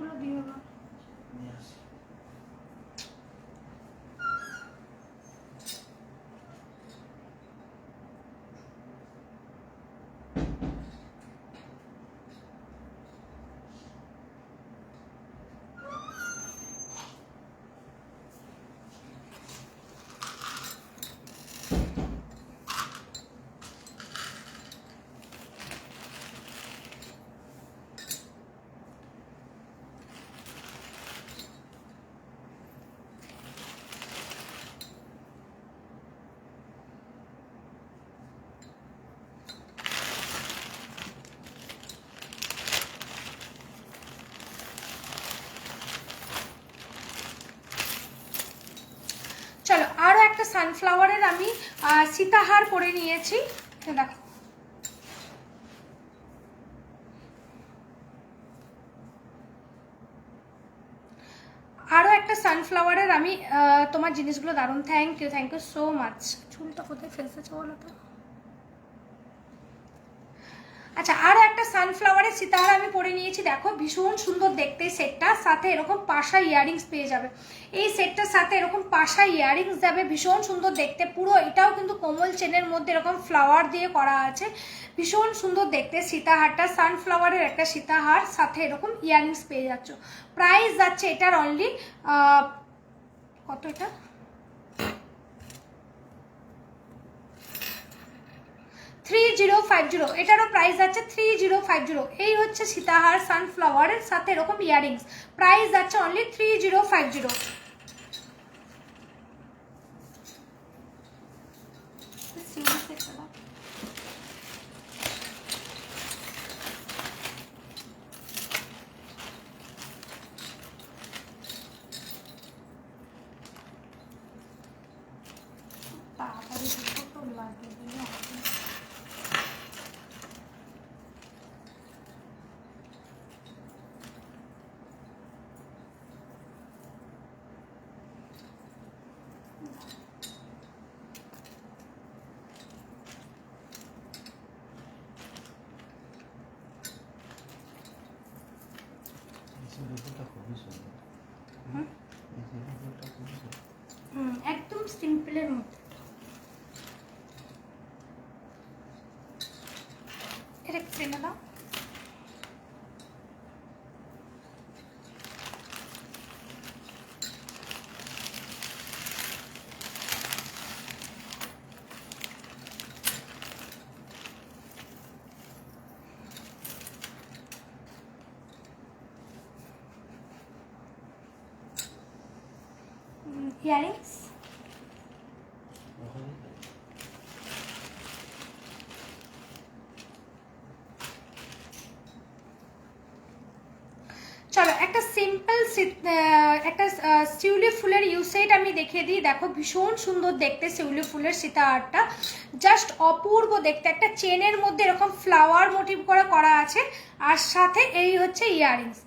ফ্লাওয়ারের আমি সীতাহার করে নিয়েছি, দেখো। আরও একটা সানফ্লাওয়ারের আমি তোমার জিনিসগুলো দারুণ, থ্যাংক ইউ সো মাচ। চুলটা কোথায় ফেলতেছে বলো তো? আচ্ছা, আরও একটা সানফ্লাওয়ারের সীতাহার আমি পরে নিয়েছি, দেখো ভীষণ সুন্দর দেখতে সেটটা। সাথে এরকম পাশা ইয়ারিংস পেয়ে যাবে, এই সেটটার সাথে এরকম পাশা ইয়ারিংস যাবে, ভীষণ সুন্দর দেখতে। পুরো এটাও কিন্তু কোমল চেনের মধ্যে এরকম ফ্লাওয়ার দিয়ে করা আছে, ভীষণ সুন্দর দেখতে সীতাহারটা। সানফ্লাওয়ারের একটা সীতাহার, সাথে এরকম ইয়ারিংস পেয়ে যাচ্ছ। প্রাইস যাচ্ছে এটার অনলি কত, এটা 3050, এটারও প্রাইস আছে 3050। এই হচ্ছে সীতাহার সানফ্লাওয়ারের সাথে এরকম ইয়ারিংস, প্রাইস আছে অনলি 3050। একদম সিম্পলের মধ্যে, এটা ট্রেনে দাও। ইয়ারিংস চলো একটা সিম্পল একটা শিউলি ফুলের ইউসেট আমি দেখিয়ে দিই, দেখো ভীষণ সুন্দর দেখতে শিউলি ফুলের সীতাহারটা, জাস্ট অপূর্ব দেখতে। একটা চেনের মধ্যে এরকম ফ্লাওয়ার মোটিভ করে করা আছে, আর সাথে এই হচ্ছে ইয়ারিংস,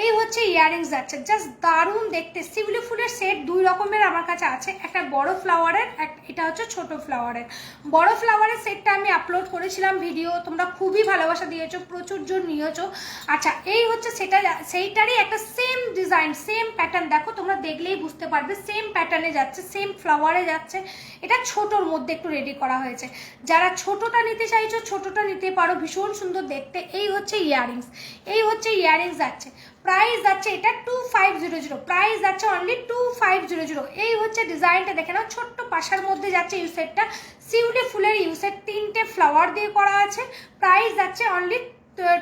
এই হচ্ছে ইয়ারিংস যাচ্ছে, জাস্ট দারুণ দেখতে। শিউলি ফুলের সেট দুই রকমের আমার কাছে আছে, একটা বড় ফ্লাওয়ারের, এটা হচ্ছে ছোট ফ্লাওয়ারের। বড় ফ্লাওয়ারের সেটটা আমি আপলোড করেছিলাম ভিডিও, তোমরা খুবই ভালোবাসা দিয়েছো, প্রচুর জন নিয়েছো। আচ্ছা, এই হচ্ছে সেটা, সেইটারই একটা সেম ডিজাইন সেম প্যাটার্ন, দেখো তোমরা দেখলেই বুঝতে পারবে, সেম প্যাটার্নে যাচ্ছে, সেম ফ্লাওয়ারে যাচ্ছে। এটা ছোটোর মধ্যে একটু রেডি করা হয়েছে, যারা ছোটটা নিতে চাইছো ছোটটা নিতে পারো, ভীষণ সুন্দর দেখতে। এই হচ্ছে ইয়ারিংস, এই হচ্ছে ইয়ারিংস যাচ্ছে, প্রাইস যাচ্ছে এটা 2500, প্রাইস যাচ্ছে অনলি 2500। এই হচ্ছে ডিজাইনটা দেখে নাও, ছোট্ট পাশার মধ্যে যাচ্ছে ইউসেটটা, শিউলি ফুলের ইউসেট, 3টে ফ্লাওয়ার দিয়ে করা আছে, প্রাইস যাচ্ছে অনলি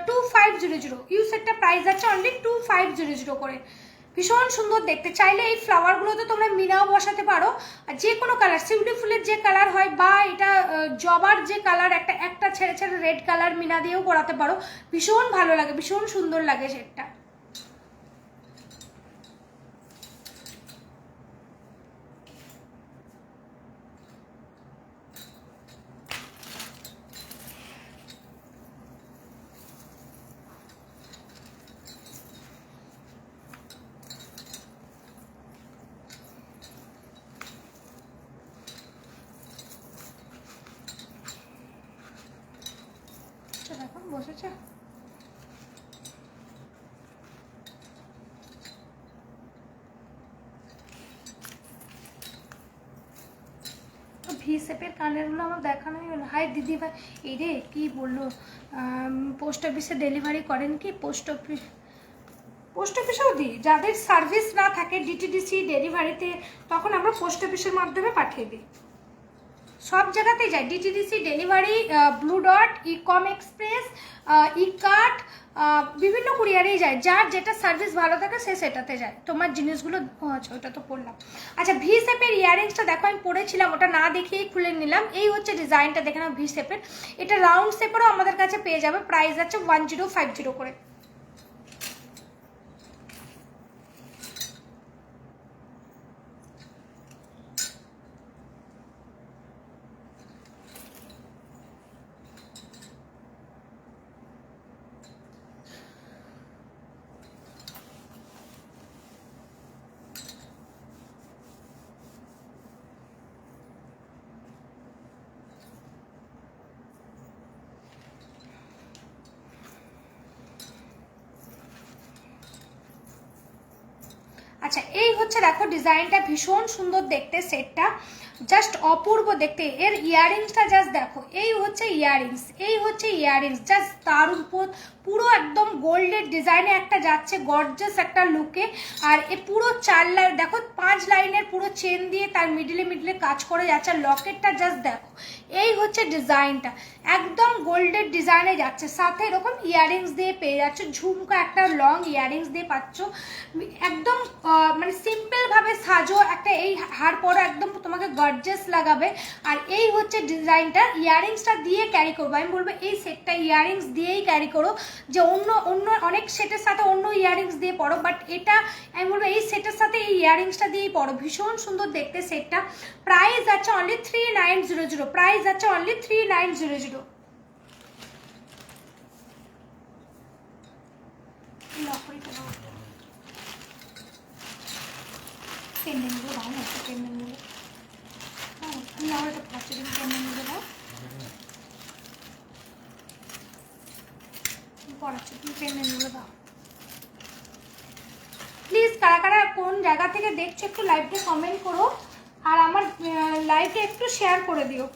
2500। ইউসেটটা প্রাইস যাচ্ছে অনলি 2500 করে, ভীষণ সুন্দর দেখতে। চাইলে এই ফ্লাওয়ারগুলো তো তোমরা মিনাও বসাতে পারো, যে কোনো কালার, শিউলি ফুলের যে কালার হয়, বা এটা জবার যে কালার, একটা ছেড়ে ছেড়ে রেড কালার মিনা দিয়েও করাতে পারো, ভীষণ ভালো লাগে, ভীষণ সুন্দর লাগে সেটটা। এখন বসেছে, ভি শেপের কানেরগুলো আমার দেখানোই হলো। হাই দিদি ভাই, এই রে কি বললো, পোস্ট অফিসে ডেলিভারি করেন কি? পোস্ট অফিসেও দিই, যাদের সার্ভিস না থাকে ডিটিডিসি ডেলিভারিতে, তখন আমরা পোস্ট অফিসের মাধ্যমে পাঠিয়ে দিই। সব জায়গাতেই যায়, DTDC delivery, blue dot, ইকম express, ইকার্ট, বিভিন্ন কুরিয়ারেই যায়, যার যেটা সার্ভিস ভালো থাকে সে সেটাতে যায়। তোমার জিনিসগুলো, আচ্ছা ওটা তো পড়লাম। আচ্ছা, ভি শেপের ইয়ারিংসটা দেখো আমি পরেছিলাম, ওটা না দেখিয়েই খুলে নিলাম। এই হচ্ছে ডিজাইনটা দেখে নাও ভি শেপের, এটা রাউন্ড শেপেরও আমাদের কাছে পেয়ে যাবে, প্রাইস আছে 1050 করে। আচ্ছা এই হচ্ছে দেখো ডিজাইনটা ভীষণ সুন্দর দেখতে, সেটটা জাস্ট অপূর্ব দেখতে। এর ইয়াররিংসটা জাস্ট দেখো, এই হচ্ছে ইয়াররিংস জাস্ট তার উপর পুরো একদম গোল্ডের ডিজাইনে একটা যাচ্ছে, গর্জাস একটা লুকে। আর এ পুরো 4 লাইন দেখো, 5 লাইনের পুরো চেন দিয়ে তার মিডলে কাজ করে যাচ্ছে। লকেটটা জাস্ট দেখো, এই হচ্ছে ডিজাইনটা একদম গোল্ডের ডিজাইনে যাচ্ছে, সাথে এরকম ইয়াররিংস দিয়ে পেয়ে যাচ্ছে, ঝুমকা একটা লং ইয়াররিংস দিয়ে পাচ্ছ। একদম মানে সিম্পল ভাবে সাজো, একটা এই হার পরো একদম তোমাকে গর্জাস লাগাবে। আর এই হচ্ছে ডিজাইনটা, ইয়াররিংসটা দিয়ে ক্যারি করবো। আমি বলবো এই সেটটা ইয়াররিংস দিয়েই ক্যারি করো, যে অন্য অনেক সেটের সাথে অন্য ইয়াররিংস দিয়ে পরো, বাট এটা আমি বলবো এই সেটের সাথে এই ইয়াররিংসটা দিয়েই পরো। ভীষণ সুন্দর দেখতে সেটটা। প্রাইস আছে অনলি 3900, প্রাইস আছে অনলি 3900। পেন্ডেন্টগুলো দাও না, পেন্ডেন্টগুলো না, এটা পাচ্ছে পেন্ডেন্টগুলো দাও, পড়াচ্ছি তুমি পেন্ডেন্টগুলো দাও প্লিজ। কারা কারা কোন জায়গা থেকে দেখছো একটু লাইভটা কমেন্ট করো, আর আমার লাইভটা একটু শেয়ার করে দিও।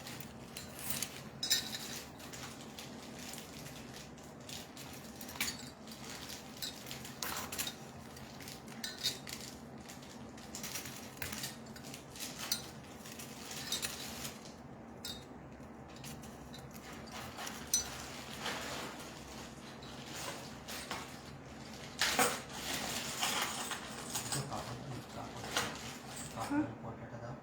পটাটা দাও।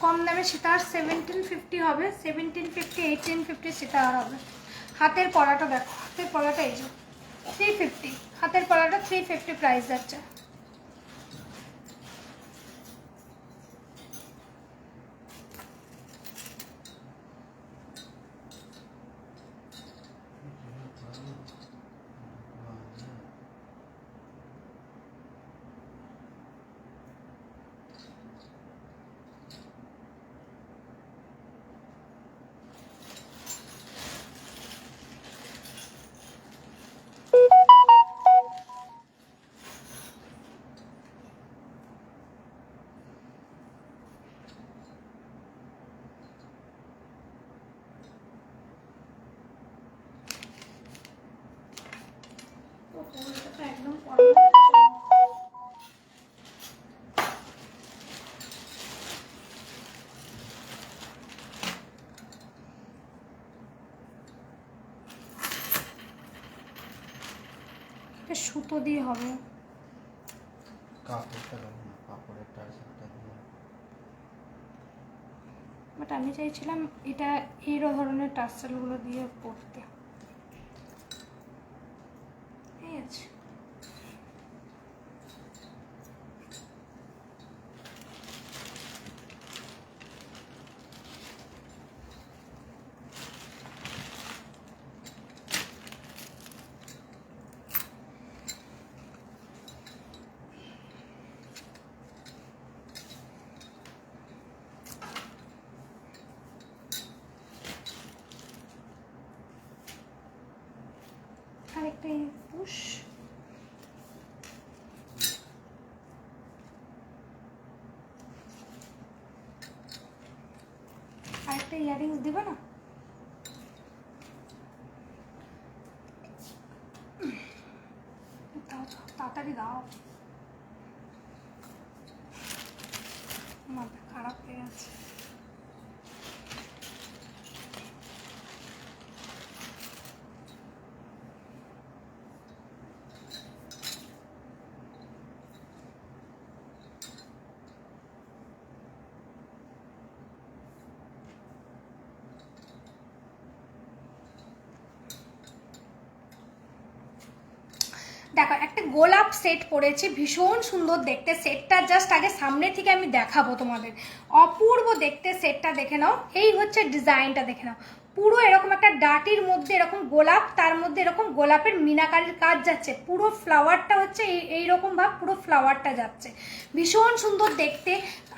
কম দামে সীতাহার 1750 হবে, 1750 1850 সীতাহার হবে। হাতের পলাটা দেখো, হাতের পলাটা এই যে 350, হাতের পলাটা 350 প্রাইস যাচ্ছে। একদম সুতো দিয়ে হবে,
কাপড়টা দাও না, কাপড়ের টার্সেলটা দিয়ে।
বাট আমি চাইছিলাম এটা এই ধরনের টার্সেলগুলো দিয়ে পরতে। ঠিক আছে, আরেকটা পুশ, আরেকটা ইয়ারিংস দিবে না? তাড়াতাড়ি দাও, মাথা খারাপ হয়ে গেছে। দেখো একটা গোলাপ সেট পরেছি, ভীষণ সুন্দর দেখতে সেটটা। জাস্ট আগে সামনে থেকে আমি দেখাবো তোমাদের, অপূর্ব দেখতে সেটটা দেখে নাও। এই হচ্ছে ডিজাইনটা দেখে নাও, পুরো এরকম একটা ডাটির মধ্যে এরকম গোলাপ, তার মধ্যে এরকম গোলাপের মিনাকারির কাজ যাচ্ছে, পুরো ফ্লাওয়ারটা হচ্ছে এইরকম ভাব পুরো ফ্লাওয়ারটা যাচ্ছে, ভীষণ সুন্দর দেখতে।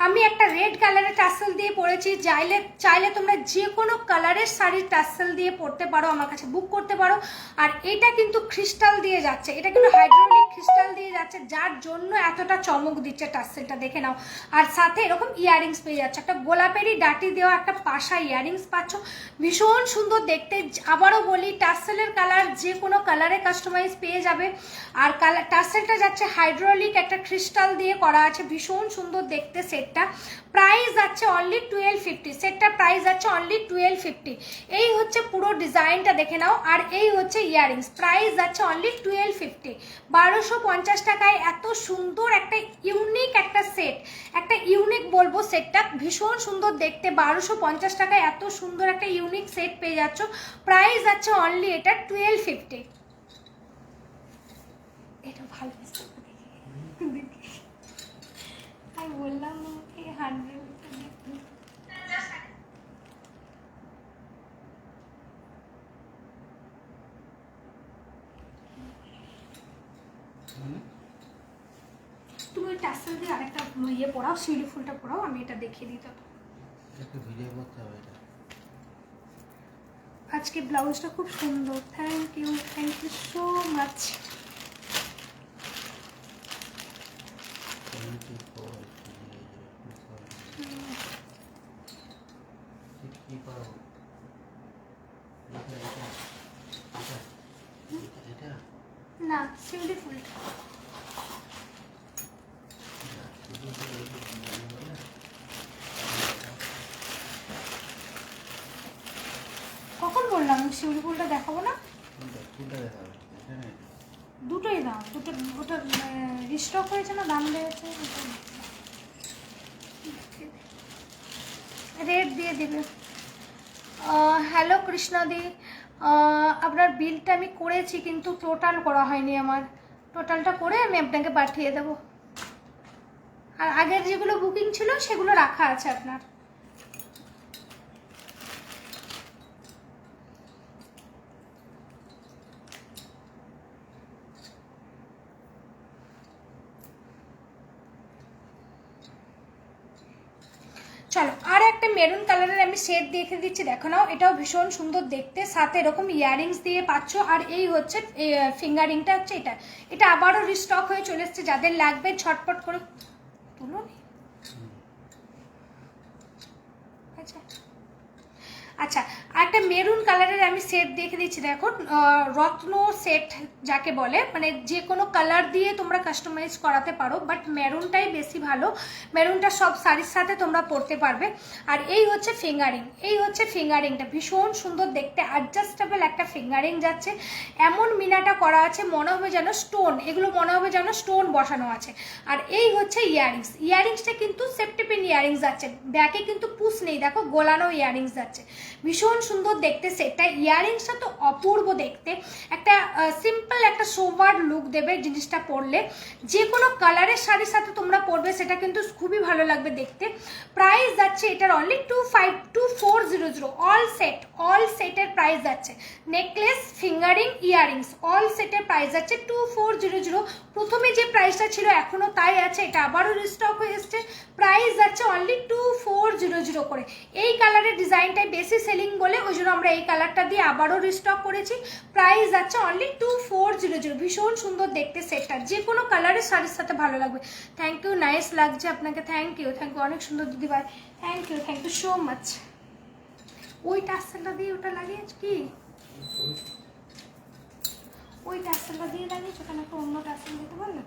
আমি একটা রেড কালারের টাসেল দিয়ে পরেছি, চাইলে তোমরা যে কোনো কালারের শাড়ির টাসেল দিয়ে পরতে পারো, আমার কাছে বুক করতে পারো। আর এটা কিন্তু ক্রিস্টাল দিয়ে যাচ্ছে, এটা কিন্তু হাইড্রোলিক ক্রিস্টাল দিয়ে যাচ্ছে, যার জন্য এতটা চমক দিচ্ছে টাসেলটা, দেখে নাও। আর সাথে এরকম ইয়ারিংস পেয়ে যাচ্ছে, একটা গোলাপেরই ডাটি দেওয়া একটা পাশা ইয়ারিংস পাচ্ছ, ভীষণ সুন্দর দেখতে। আবারও বলি, টাসেলের কালার যে কোনো কালারে কাস্টমাইজ পেয়ে যাবে। আর কালার টাসেলটা যাচ্ছে হাইড্রোলিক একটা ক্রিস্টাল দিয়ে করা আছে, ভীষণ সুন্দর দেখতে। সেটটা প্রাইস যাচ্ছে অনলি 1250, সেটটা প্রাইস যাচ্ছে অনলি 1250। এই হচ্ছে পুরো ডিজাইনটা, দেখে নাও। আর এই হচ্ছে ইয়ারিংস, প্রাইস যাচ্ছে অনলি 1250, 1250 টাকায় এত সুন্দর একটা ইউনিক একটা সেট, একটা ইউনিক বলবো সেটটা, ভীষণ সুন্দর দেখতে। 1250 টাকায় এত সুন্দর একটা ইউনিক সেট পেয়ে যাচ্ছ, প্রাইস যাচ্ছে অনলি এটা 1250। এটা ভালো আমি বললাম ওকে 100। তুমি ওই টাসেল দিয়ে আরেকটা ইয়ে পড়াও, শিউলি ফুলটা পড়াও, আমি এটা দেখিয়ে দিই। তো
একটু ভিডিও করতে হবে এটা।
আজকে ব্লাউজটা খুব সুন্দর, থ্যাংক ইউ সো মাচ।
কি করবো এটা?
না, শিউলি ফুলটা। কখন বললাম শিউলি ফুলটা দেখাবো না? দুটোই দাও, দুটো ওটা রিস্টক হয়েছে না, দাম লেগেছে, রেট দিয়ে দেবে। হ্যালো কৃষ্ণাদি, আপনার বিলটা আমি করেছি কিন্তু টোটাল করা হয়নি আমার, টোটালটা করে আমি আপনাকে পাঠিয়ে দেবো। আর আগের যেগুলো বুকিং ছিল সেগুলো রাখা আছে আপনার। চলো, আর একটা মেরুন কালারের আমি সেট দেখে দিচ্ছি, দেখো নাও, এটাও ভীষণ সুন্দর দেখতে, সাথে এরকম ইয়ারিংস দিয়ে পাচ্ছ। আর এই হচ্ছে ফিঙ্গারিংটা হচ্ছে এটা, এটা আবারও রিস্টক হয়ে চলে এসছে, যাদের লাগবে ঝটপট করে তুলো। আচ্ছা, একটা মেরুন কালারের আমি সেট দেখে দিচ্ছি, দেখো, রত্ন সেট যাকে বলে, মানে যে কোনো কালার দিয়ে তোমরা কাস্টমাইজ করাতে পারো, বাট মেরুনটাই বেশি ভালো, মেরুনটা সব শাড়ির সাথে তোমরা পরতে পারবে। আর এই হচ্ছে ফিঙ্গারিং, এই হচ্ছে ফিঙ্গারিংটা, ভীষণ সুন্দর দেখতে, অ্যাডজাস্টেবল একটা ফিঙ্গারিং যাচ্ছে, এমন মিনাটা করা আছে মনে হবে যেন স্টোন, এগুলো মনে হবে যেন স্টোন বসানো আছে। আর এই হচ্ছে ইয়ারিংস, ইয়ারিংসটা কিন্তু সেফটি পিন ইয়ারিংস যাচ্ছে, ব্যাকে কিন্তু পুশ নেই, দেখো গোলানো ইয়ারিংস যাচ্ছে, ভীষণ সুন্দর দেখতে সেটটা। ইয়ারিংসটা তো অপূর্ব দেখতে, একটা সিম্পল একটা সোভার লুক দেবে জিনিসটা পরলে, যে কোনো কালারের শাড়ির সাথে তোমরা পরবে, সেটা কিন্তু খুবই ভালো লাগবে দেখতে। প্রাইস যাচ্ছে এটার অনলি 2400, অল সেটের প্রাইস যাচ্ছে, নেকলেস, ফিঙ্গারিং, ইয়ারিংস, অল সেটের প্রাইস যাচ্ছে 2400। প্রথমে যে প্রাইসটা ছিল এখনো তাই আছে, এটা আবারও রিস্টক হয়ে এসছে, প্রাইস যাচ্ছে অনলি 2400 করে। এই কালারের ডিজাইনটাই বেশি সেলিং বলে ওই জন্য আমরা এই কালারটা দিয়ে আবারও রিস্টক করেছি, প্রাইস যাচ্ছে অনলি 2400। ভীষণ সুন্দর দেখতে সেটটা, যে কোনো কালারের শাড়ির সাথে ভালো লাগবে। থ্যাংক ইউ, নাইস লাগছে আপনাকে, থ্যাংক ইউ, অনেক সুন্দর দিদিভাই, থ্যাংক ইউ সো মাচ। ওই টাসেলটা দিয়ে ওটা লাগিয়েছ কি? ওই টাসেলটা দিয়ে লাগিয়েছ কেন? একটা অন্য টাসেল দিতে পারলে?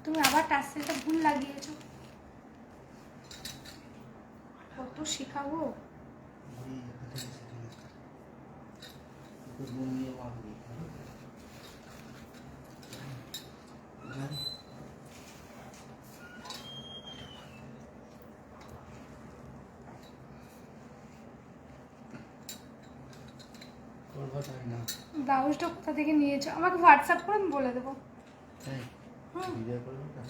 তুমি আবার টাসেলটা ভুল লাগিয়েছো, কত শেখাবো।
করবো তাই না?
ব্লাউজটা কোথা থেকে নিয়েছো আমাকে হোয়াটসঅ্যাপ করে আমি বলে দেবো।
তাই
হুম,
ভিডিও করবো না?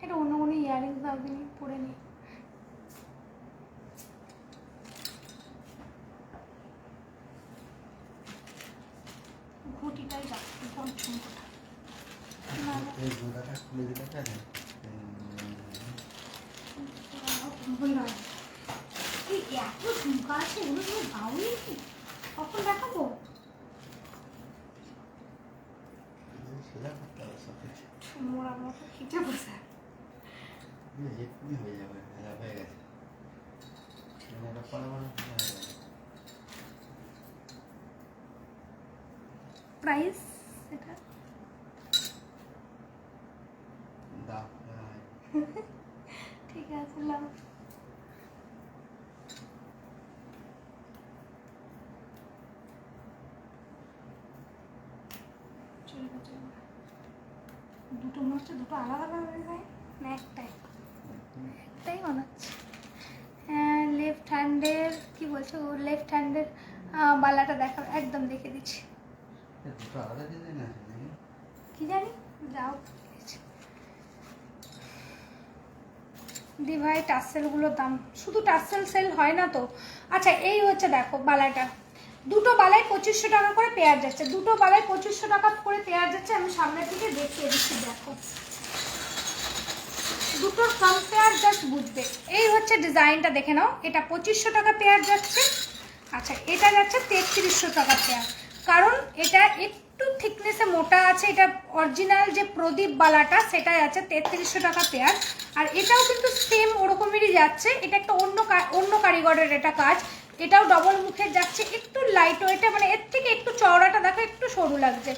এটা অন্য কোনো ইয়ারিংস দাও দিনই পরে নি। ঘুটিটাই যাচ্ছে ঝুমকোটা। না না
এই জোড়াটা খুলে দিলে কেন?
ভুল নয়। এই এত ঝুমকা আছে এগুলো তুমি দাওনি কখন দেখাবো?
সেটা করতে হবে সব কিছু।
মোড়া মতো খেতে বসে।
এক্ষুনি হয়ে যাবে, ভেজা হয়ে গেছে। এটা পরে হয়ে যাবে।
প্রাইস এটা
দাও,
ঠিক আছে লাও। দুটো মনে হচ্ছে দুটো আলাদা আলাদা ডিজাইন না একটাই? একটাই মনে হচ্ছে। হ্যাঁ লেফট হ্যান্ডের কি বলছো লেফট হ্যান্ডের বালাটা দেখা একদম দেখে দিচ্ছি।
দুটো আলাদা ডিজাইন আছে নাকি?
কি জানি যাও। দি ভাই টাসেলগুলোর দাম শুধু টাসেল সেল হয় না তো। আচ্ছা এই হচ্ছে দেখো বালাটা, দুটো বালাই 2500 টাকা করে পেয়ার যাচ্ছে, দুটো বালাই 2500 টাকা করে পেয়ার যাচ্ছে। আমি সামনের দিকে দেখিয়ে দিচ্ছি দেখো, দুটোর কম্পেয়ার জাস্ট বুঝবে। এই হচ্ছে ডিজাইনটা দেখে নাও, এটা 2500 টাকা পেয়ার যাচ্ছে। আচ্ছা এটা যাচ্ছে 3300 টাকা পেয়ার, কারণ এটা একটু থিকনেসে মোটা আছে। এটা অরিজিনাল যে প্রদীপ বালাটা সেটা যাচ্ছে 3300 টাকা পেয়ার। আর এটাও কিন্তু সেম ওরকমেরই যাচ্ছে, এটা একটা অন্য কারিগরের এটা কাজ। এটাও ডবল মুখের যাচ্ছে, একটু লাইট ওয়েটে, মানে এর থেকে একটু চওড়াটা দেখো একটু সরু লাগছে।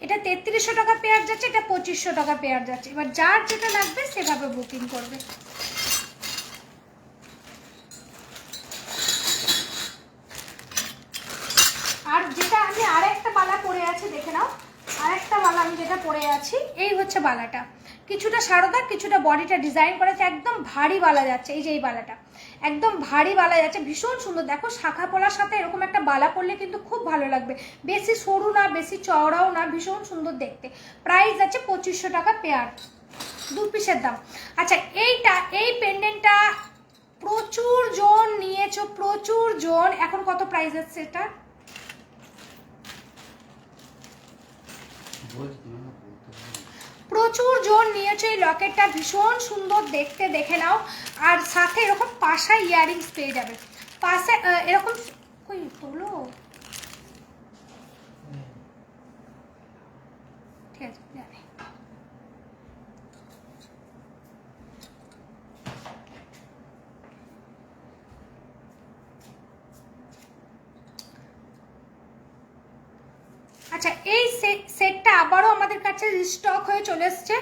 এটা 3300 টাকা পেয়ার যাচ্ছে, এটা 2500 টাকা পেয়ার যাচ্ছে। এবার যার যেটা লাগবে সেভাবে বুকিং করবে। আর যেটা আমি আরেকটা বালা পরে আছি দেখে নাও, আরেকটা বালা আমি যেটা পরে আছি এই হচ্ছে বালাটা, কিছুটা সারদা কিছুটা বডিটা ডিজাইন করেছে, একদম ভারী বালা যাচ্ছে। এই যে এই বালাটা একদম ভারী বালা যাচ্ছে, ভীষণ সুন্দর। দেখো শাখা পলার সাথে এরকম একটা বালা পরলে কিন্তু খুব ভালো লাগবে, বেশি সরু না বেশি চওড়াও না, ভীষণ সুন্দর দেখতে। প্রাইস আছে 2500 টাকা পেয়ার, দু পিসের দাম। আচ্ছা এইটা এই পেন্ডেন্টটা প্রচুর জন নিয়েছো, প্রচুর জন। এখন কত প্রাইস আছে এটা? প্রচুর জন নিয়েছে। এই লকেটটা ভীষণ সুন্দর দেখতে, দেখে নাও। আর সাথে এরকম পাশা ইয়ারিংস পেয়ে যাবে, পাশে এরকম কই তোলো। ঠিক আছে জানি। আচ্ছা এই সেটটা আবারও আমাদের কাছে স্টক হয়ে চলে এসছে,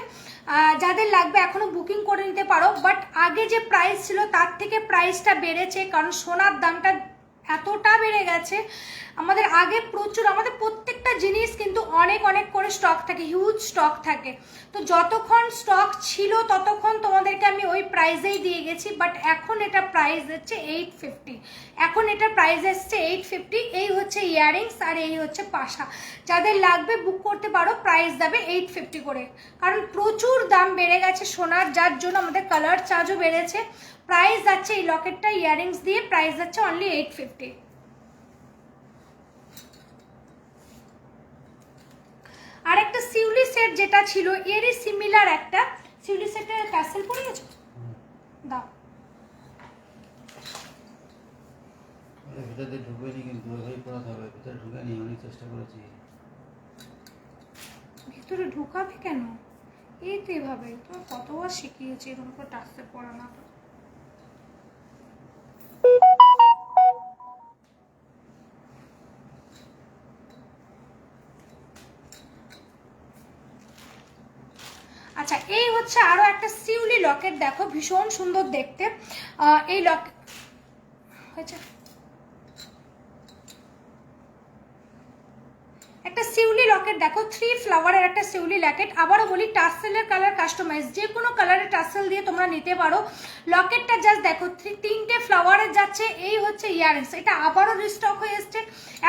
যাদের লাগবে এখনো বুকিং করে নিতে পারো। বাট আগে যে প্রাইস ছিল তার থেকে প্রাইসটা বেড়েছে, কারণ সোনার দামটা এতটা বেড়ে গেছে। আমাদের আগে প্রচুর, আমাদের প্রত্যেকটা জিনিস কিন্তু অনেক অনেক করে স্টক থাকে, হিউজ স্টক থাকে। তো যতক্ষণ স্টক ছিল ততক্ষণ তোমাদেরকে আমি ওই প্রাইসেই দিয়ে গেছি। বাট এখন এটা প্রাইস হচ্ছে 850, এখন এটা প্রাইস এসছে 850। এই হচ্ছে ইয়াররিংস আর এই হচ্ছে পাশা। যাদের লাগবে বুক করতে পারো, প্রাইস দেবে 850 করে, কারণ প্রচুর দাম বেড়ে গেছে সোনার, যার জন্য আমাদের কালার চার্জও বেড়েছে। প্রাইস যাচ্ছে এই লকেটটা ইয়াররিংস দিয়ে প্রাইস যাচ্ছে অনলি 850। আর একটা সিউলি সেট যেটা ছিল এরই সিমিলার একটা সিউলি সেটের ক্যাসেল পরে গেছো দাও।
ভিতরে ঢুকেনি, কিন্তু ওইভাবে করাতে হবে। ভিতরে ঢুকেনি, অনেক চেষ্টা করেছি।
ভিতরে ঢুকাবে কেন? এই তো এভাবে তোমার কতবার শিখিয়েছি এরকম করে টাচতে পড়া না। আচ্ছা এই হচ্ছে আরো একটা সিউলি লকেট, দেখো ভীষণ সুন্দর দেখতে। এই লকেট হয়েছে একটা শিউলি লকেট দেখো, 3 ফ্লাওয়ারের একটা শিউলি লকেট। আবারও বলি টাসেলের কালার কাস্টমাইজ, যে কোনো কালারের টাসেল দিয়ে তোমরা নিতে পারো। লকেটটা জাস্ট দেখো, 3টে ফ্লাওয়ারের যাচ্ছে। এই হচ্ছে ইয়াররিংস, এটা আবারও রিস্টক হয়ে এসছে।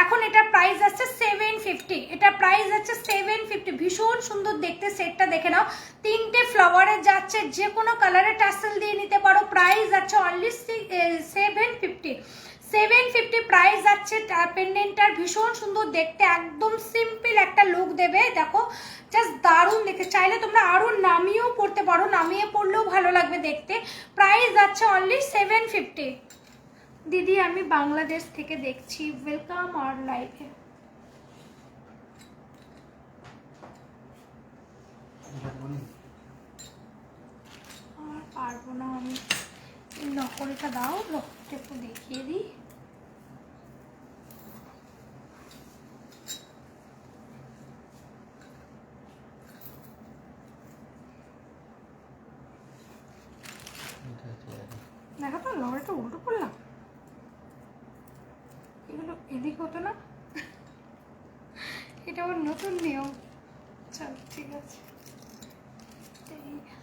এখন এটার প্রাইস আছে 750, এটা প্রাইস আছে 750। ভীষণ সুন্দর দেখতে সেটটা, দেখে নাও। 3টে ফ্লাওয়ারের যাচ্ছে, যে কোনো কালারের টাসেল দিয়ে নিতে পারো। প্রাইস আছে অনলি 750 প্রাইস যাচ্ছে। পেন্ডেন্টটার ভীষণ সুন্দর দেখতে, একদম সিম্পল একটা লুক দেবে। দেখো জাস্ট দারুণ দেখে, চাইলে তোমরা আরো নামিয়েও পড়তে পারো, নামিয়ে পড়লেও ভালো লাগবে দেখতে। প্রাইস যাচ্ছে অনলি 750। দিদি আমি বাংলাদেশ থেকে দেখছি, ওয়েলকাম আওয়ার লাইভে। আর পারবো না আমি, লকরিটা দাও, লকরিটা একটু দেখিয়ে দিই। দেখো তো লকরিটা উল্টো করলাম, এগুলো এদিক হতো না। এটা আমার নতুন নিয়ম। চল ঠিক আছে।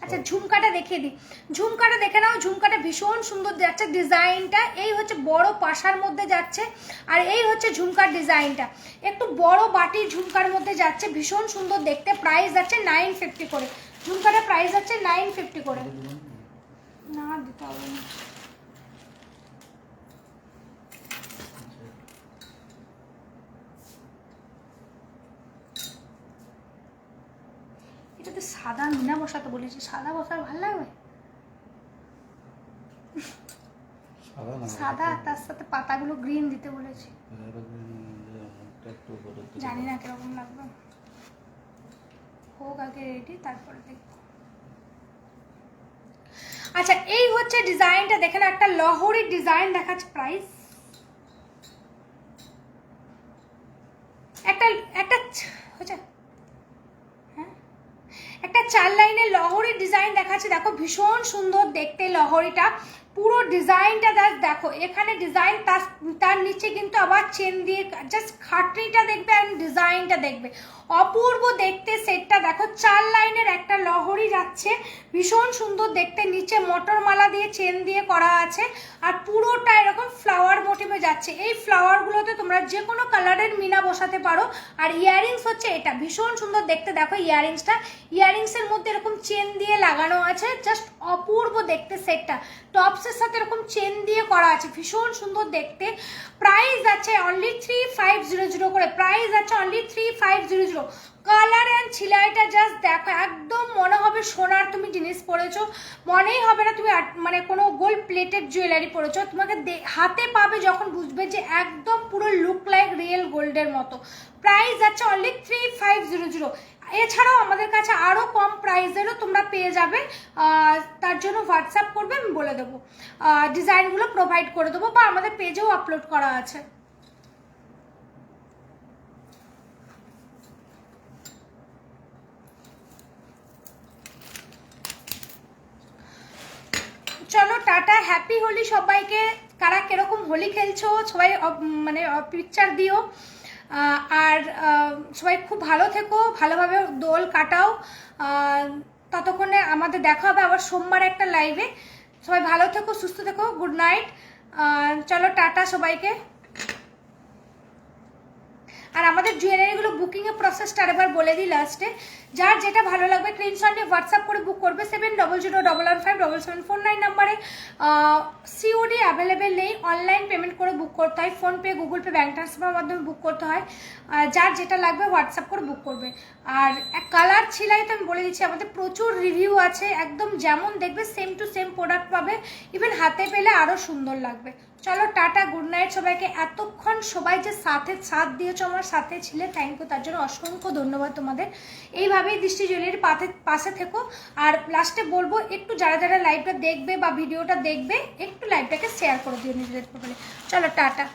আচ্ছা ঝুমকাটা দেখিয়ে দিই, ঝুমকাটা দেখে নাও। ঝুমকাটা ভীষণ সুন্দর যাচ্ছে ডিজাইনটা। এই হচ্ছে বড় পাশার মধ্যে যাচ্ছে, আর এই হচ্ছে ঝুমকার ডিজাইনটা একটু বড় বাটি ঝুমকার মধ্যে যাচ্ছে, ভীষণ সুন্দর দেখতে। প্রাইস যাচ্ছে 950 করে। ঝুমকাটা প্রাইস যাচ্ছে 950 করে। না দিতে হবে না। এটাতে সাদা মিনা বসাতে বলেছি, সাদা বসার ভালো লাগবে? সাদা, তার সাথে পাতাগুলো গ্রিন দিতে বলেছি, জানি না কিরকম লাগবে। হোক আগে রেডি, তারপরে দেখবো। আচ্ছা এই হচ্ছে ডিজাইনটা, দেখেন একটা লহরির ডিজাইন দেখাচ্ছে। প্রাইস একটা হচ্ছে একটা 4 লাইনের লহরির ডিজাইন দেখাচ্ছে। দেখো ভীষণ সুন্দর দেখতে লহরিটা, পুরো ডিজাইনটা দেখো। এখানে ডিজাইন, তার নিচে কিন্তু আবার চেন দিয়ে, জাস্ট খাটনিটা দেখবে আর ডিজাইনটা দেখবে, অপূর্ব দেখতে সেটটা। দেখো 4 লাইনের একটা লহরি যাচ্ছে, ভীষণ সুন্দর দেখতে। নিচে মটর মালা দিয়ে চেন দিয়ে করা আছে, আর পুরোটা এরকম ফ্লাওয়ার মোটিভে যাচ্ছে। এই ফ্লাওয়ারগুলোতে তোমরা যে কোনো কালারের মিনা বসাতে পারো। আর ইয়াররিংস হচ্ছে এটা, ভীষণ সুন্দর দেখতে। দেখো ইয়াররিংসটা, ইয়াররিংসের মধ্যে এরকম চেন দিয়ে লাগানো আছে, জাস্ট অপূর্ব দেখতে সেটটা। টপসের সাথে এরকম চেন দিয়ে করা আছে, ভীষণ সুন্দর দেখতে। প্রাইস আছে অনলি 3500 করে। প্রাইস আছে অনলি 3500। কালার অ্যান্ড ছিলাইটা জাস্ট দেখো, একদম মনে হবে সোনার তুমি জিনিস পরেছো, মনেই হবে না তুমি মানে কোনো গোল্ড প্লেটেড জুয়েলারি পরেছো। তোমাকে হাতে পাবে যখন বুঝবে যে একদম পুরো লুক লাইক রিয়েল গোল্ডের মতো। প্রাইস আছে অনলি 3500। এছাড়াও আমাদের কাছে আরও কম প্রাইসেরও তোমরা পেয়ে যাবে, তার জন্য হোয়াটসঅ্যাপ করবে, আমি বলে দেবো, ডিজাইনগুলো প্রোভাইড করে দেবো, বা আমাদের পেজেও আপলোড করা আছে। চলো টাটা, হ্যাপি হোলি সবাইকে। কারা কিরকম হোলি খেলছো সবাই মানে পিকচার দিও। আর সবাই খুব ভালো থেকো, ভালোভাবে দোল কাটাও। ততক্ষণে আমাদের দেখা হবে আবার সোমবার একটা লাইভে। সবাই ভালো থেকো, সুস্থ থেকো, গুড নাইট। চলো টাটা সবাইকে। আর আমাদের জুয়েলারিগুলো বুকিংয়ের প্রসেসটা আরেকবার বলে দিই লাস্টে। যার যেটা ভালো লাগবে স্ক্রিনশট নিয়ে হোয়াটসঅ্যাপ করে বুক করবে 7001157749 নাম্বারে। সিওডি অ্যাভেলেবেল নেই, অনলাইন পেমেন্ট করে বুক করতে হয়, ফোনপে, গুগল পে, ব্যাঙ্ক ট্রান্সফারের মাধ্যমে বুক করতে হয়। যার যেটা লাগবে হোয়াটসঅ্যাপ করে বুক করবে। আর কালার ছিলাই তো আমি বলে দিচ্ছি, আমাদের প্রচুর রিভিউ আছে, একদম যেমন দেখবে সেম টু সেম প্রোডাক্ট পাবে, ইভেন হাতে পেলে আরও সুন্দর লাগবে। চলো টাটা, গুড নাইট সবাইকে। এতক্ষণ সবাই যে সাথ দিয়েছো, আমার সাথে ছিলে, থ্যাংক ইউ, তার জন্য অসংখ্য ধন্যবাদ তোমাদের। এইভাবেই দৃষ্টি জুয়েলারির পাশে থেকো। আর লাস্টে বলবো, একটু যারা যারা লাইভটা দেখবে বা ভিডিওটা দেখবে, একটু লাইভটাকে শেয়ার করে দিও নিজেদের প্রোফাইলে। চলো টাটা।